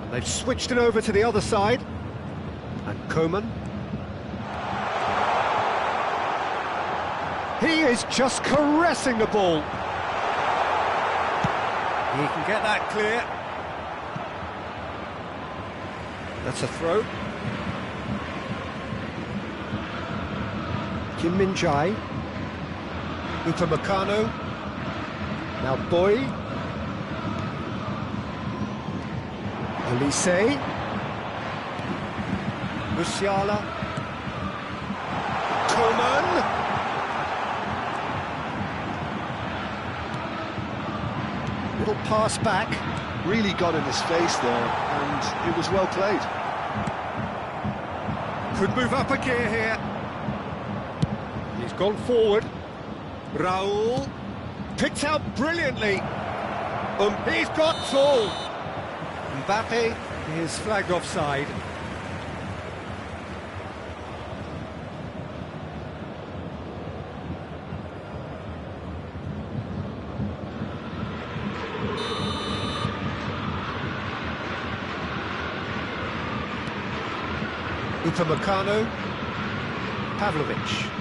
and they've switched it over to the other side, and Koeman. He is just caressing the ball. He can get that clear. That's a throw. Kim Min-jae, Upamecano. Now Boy, Olise, Musiala, Koeman, little pass back. Really got in his face there, and it was well played. Could move up a gear here. He's gone forward. Raul. Picked out brilliantly. He's got tall. Mbappe is flagged offside. Upamecano, Pavlovic.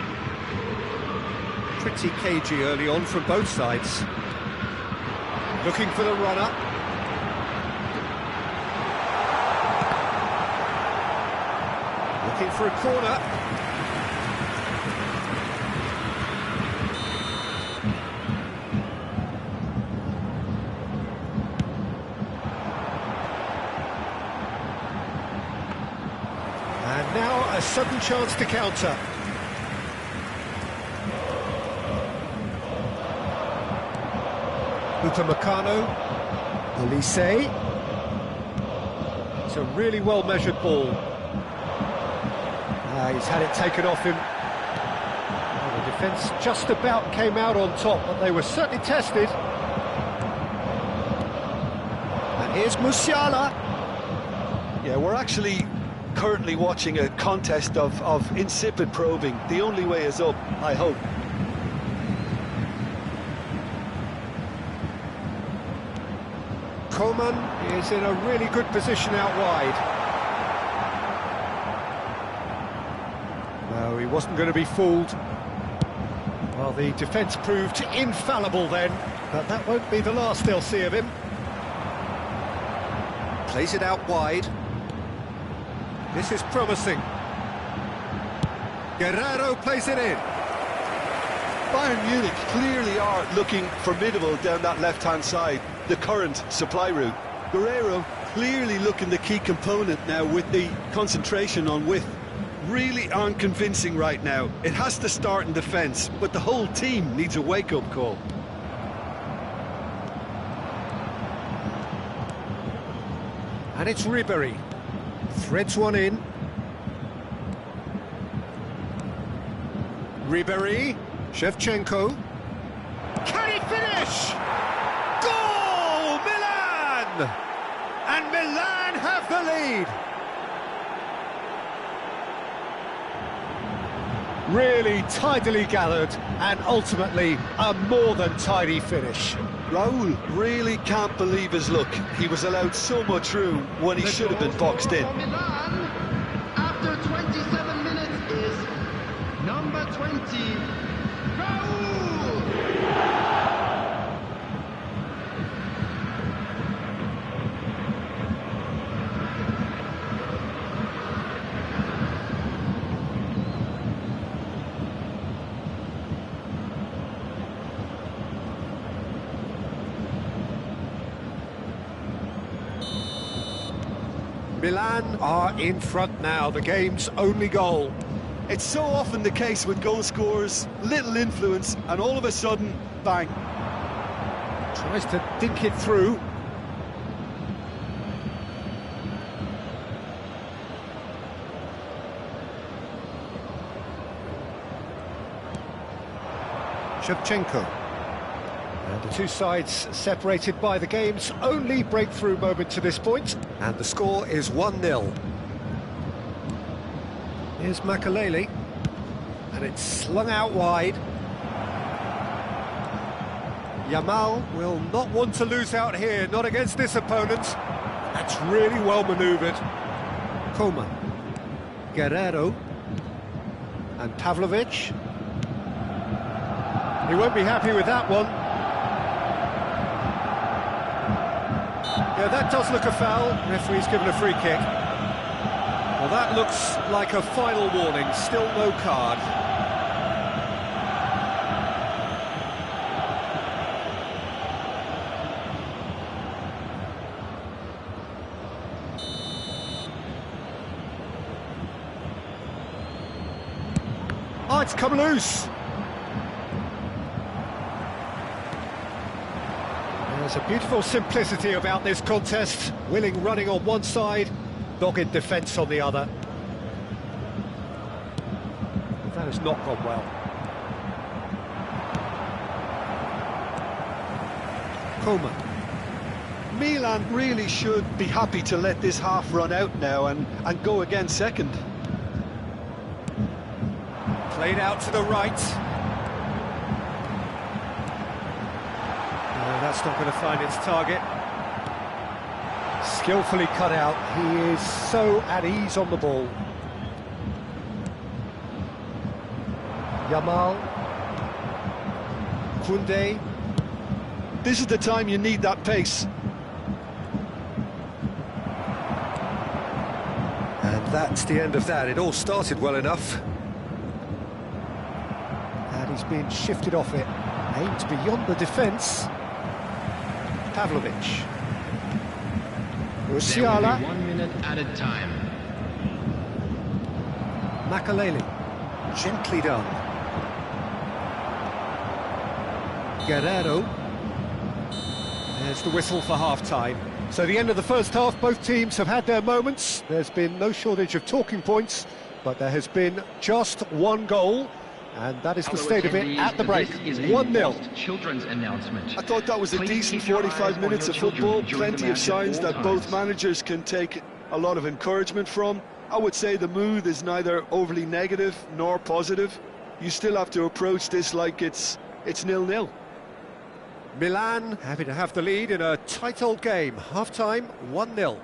Pretty cagey early on from both sides. Looking for the runner. Looking for a corner. And now a sudden chance to counter. Upamecano, Olise. It's a really well-measured ball. He's had it taken off him. Well, the defence just about came out on top, but they were certainly tested. And here's Musiala. Yeah, we're actually currently watching a contest of insipid probing. The only way is up, I hope. Koeman is in a really good position out wide. No, he wasn't going to be fooled. Well, the defence proved infallible then, but that won't be the last they'll see of him. Plays it out wide. This is promising. Guerrero plays it in. Bayern Munich clearly are looking formidable down that left-hand side, the current supply route. Guerrero clearly looking the key component now with the concentration on width. Really aren't convincing right now. It has to start in defence, but the whole team needs a wake-up call. And it's Ribéry. Threads one in. Ribéry. Shevchenko. Can he finish? Goal! Milan! And Milan have the lead. Really tidily gathered and ultimately a more than tidy finish. Raul really can't believe his luck. He was allowed so much room when he should have been boxed in. Milan, after 27 minutes is number 20, Raul! Milan are in front now, the game's only goal. It's so often the case with goal scorers, little influence, and all of a sudden, bang. Tries to dink it through. Shevchenko. And the two sides separated by the game's only breakthrough moment to this point. And the score is 1-0. Here's Makaleli. And it's slung out wide. Yamal will not want to lose out here, not against this opponent. That's really well manoeuvred. Coman. Guerrero. And Pavlovic. He won't be happy with that one. Yeah, that does look a foul. Referee's given a free kick. Well, that looks like a final warning. Still no card. Oh, it's come loose. There's a beautiful simplicity about this contest. Willing running on one side, dogged defence on the other. That has not gone well. Coman. Milan really should be happy to let this half run out now and go again second. Played out to the right. That's not going to find its target. Skillfully cut out. He is so at ease on the ball. Yamal. Koundé. This is the time you need that pace. And that's the end of that. It all started well enough. And he's been shifted off it. Aimed beyond the defence. Pavlovic. Musiala. 1 minute added time. Makaleli. Gently done. Guerrero. There's the whistle for half-time. So the end of the first half, both teams have had their moments. There's been no shortage of talking points, but there has been just one goal. And that is the state of it at the break. 1-0. Children's announcement. I thought that was a decent 45 minutes of football. Plenty of signs that both managers can take a lot of encouragement from. I would say the mood is neither overly negative nor positive. You still have to approach this like it's 0-0. Milan happy to have the lead in a tight old game. Half-time, 1-0.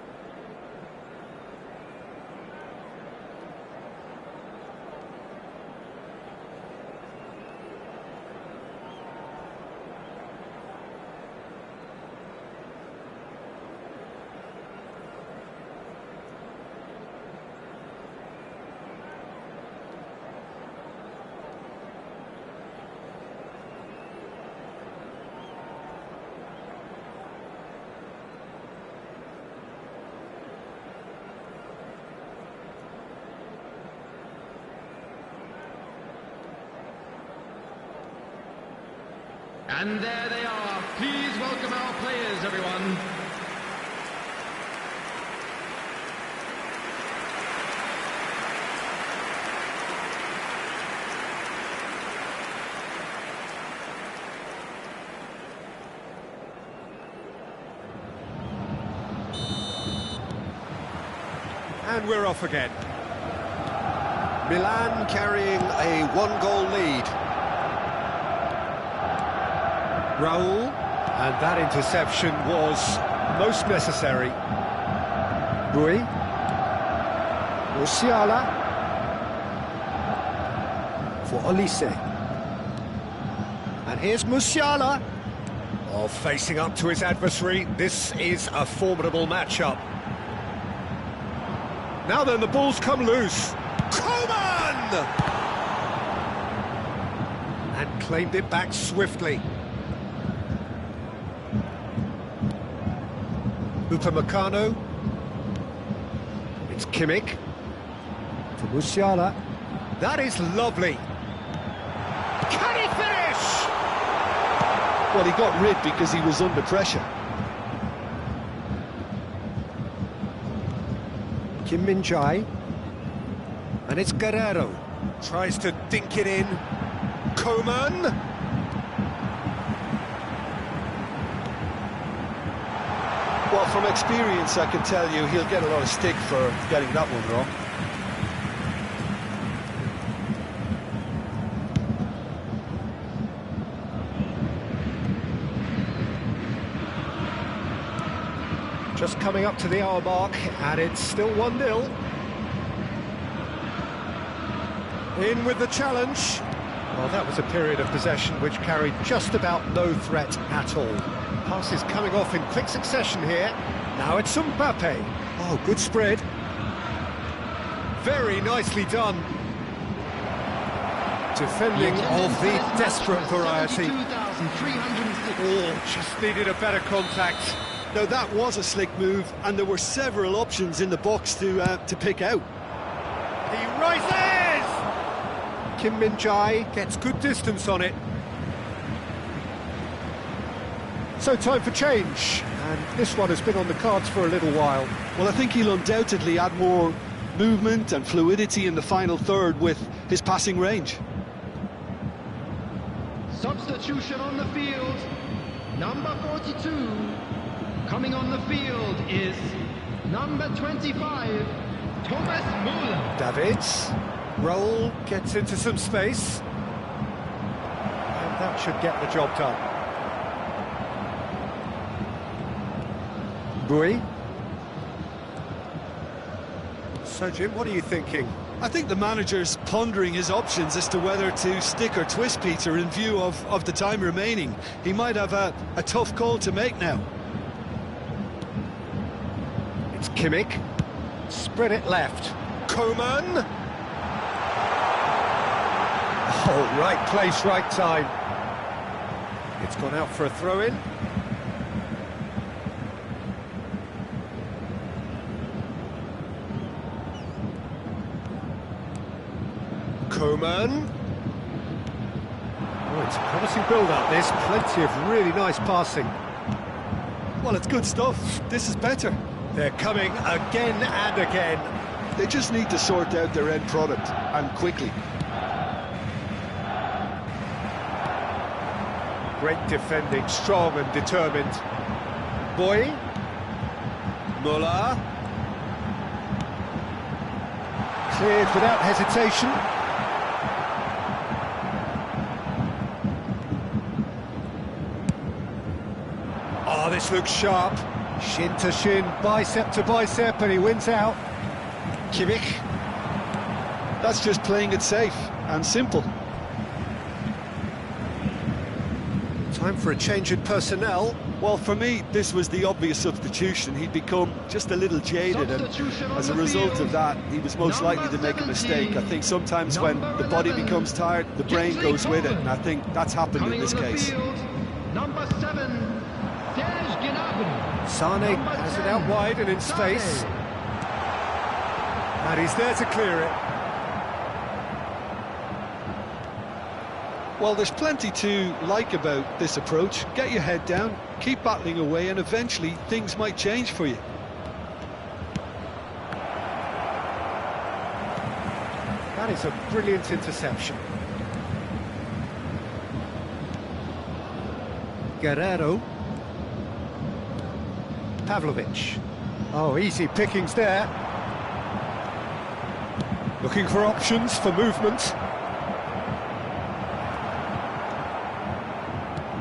And there they are. Please welcome our players, everyone. And we're off again. Milan carrying a one-goal lead. Raul, and that interception was most necessary. Rui. Musiala. For Olise. And here's Musiala. Oh, facing up to his adversary. This is a formidable matchup. Now then, the ball's come loose. Coman! And claimed it back swiftly. Upamecano. It's Kimmich. To Musiala. That is lovely. Can he finish? Well, he got rid because he was under pressure. Kim Min-jae. And it's Guerrero. Tries to dink it in. Coman. Well, from experience, I can tell you he'll get a lot of stick for getting that one wrong. Just coming up to the hour mark, and it's still 1-0. In with the challenge. Well, that was a period of possession which carried just about no threat at all. Passes coming off in quick succession here. Now it's Mbappe. Oh, good spread. Very nicely done. Defending of the desperate variety. Oh, just needed a better contact. Now that was a slick move, and there were several options in the box to pick out. He rises! Kim Min-jae gets good distance on it. So time for change, and this one has been on the cards for a little while. Well, I think he'll undoubtedly add more movement and fluidity in the final third with his passing range. Substitution on the field, number 42. Coming on the field is number 25, Thomas Müller. Davids. Roll gets into some space. And that should get the job done. Bui. So, Jim, what are you thinking? I think the manager's pondering his options as to whether to stick or twist Peter in view of the time remaining. He might have a tough call to make now. It's Kimmich. Spread it left. Coman. Oh, right place, right time. It's gone out for a throw-in. Coman. Oh, it's a promising build-up, this. Plenty of really nice passing. Well, it's good stuff. This is better. They're coming again and again. They just need to sort out their end product, and quickly. Great defending, strong and determined. Boy. Müller. Cleared without hesitation. Oh, this looks sharp. Shin to shin, bicep to bicep, and he wins out. Kimmich. That's just playing it safe and simple. Time for a change in personnel. Well, for me, this was the obvious substitution. He'd become just a little jaded, and as a result of that, he was most likely to make a mistake. I think sometimes when the body becomes tired, the brain goes with it, and I think that's happened in this case. Number 7, Sane has it out wide and in space. And he's there to clear it. Well, there's plenty to like about this approach. Get your head down, keep battling away, and eventually things might change for you. That is a brilliant interception. Guerrero. Pavlovic. Oh, easy pickings there. Looking for options for movement.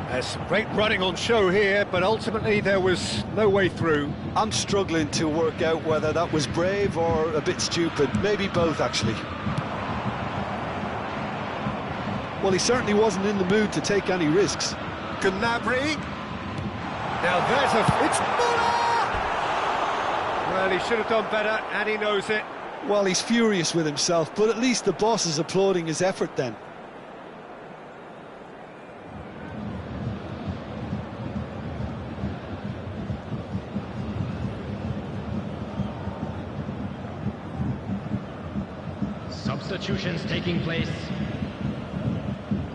There's some great running on show here, but ultimately there was no way through. I'm struggling to work out whether that was brave or a bit stupid. Maybe both, actually. Well, he certainly wasn't in the mood to take any risks. Gnabry. Now there's it's Müller! Well, he should have done better, and he knows it. Well, he's furious with himself, but at least the boss is applauding his effort then. Substitutions taking place.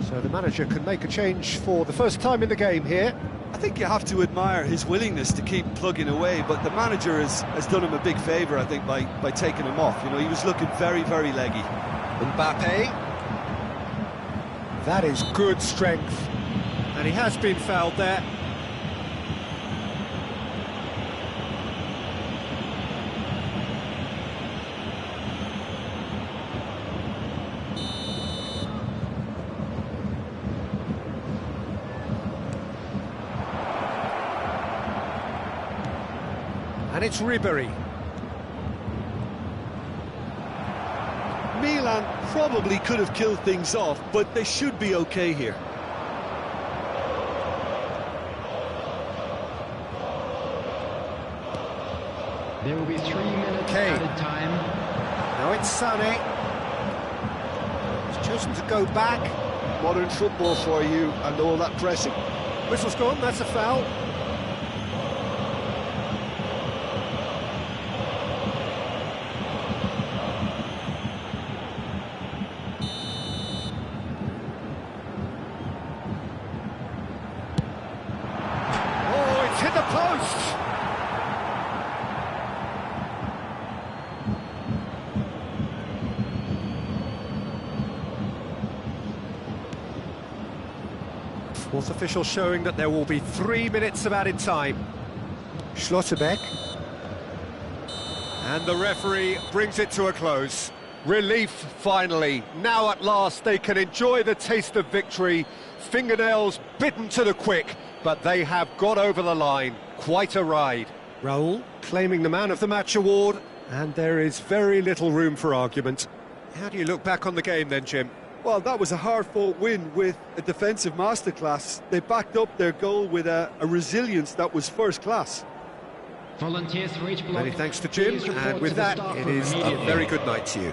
So the manager can make a change for the first time in the game here. I think you have to admire his willingness to keep plugging away, but the manager has done him a big favour, I think, by taking him off. You know, he was looking very, very leggy. Mbappe. That is good strength. And he has been fouled there. And it's Ribery. Milan probably could have killed things off, but they should be okay here. There will be 3 minutes added time. Now it's Sané. He's chosen to go back. Modern football for you and all that pressing. Whistle's gone, that's a foul. Oh, it's hit the post! Fourth official showing that there will be 3 minutes of added time. Schlotterbeck. And the referee brings it to a close. Relief, finally. Now at last they can enjoy the taste of victory. Fingernails bitten to the quick, but they have got over the line. Quite a ride. Raul claiming the Man of the Match award, and there is very little room for argument. How do you look back on the game then, Jim? Well, that was a hard-fought win with a defensive masterclass. They backed up their goal with a resilience that was first class. Volunteers for each block. Many thanks to Jim, and with that, it is a very good night to you.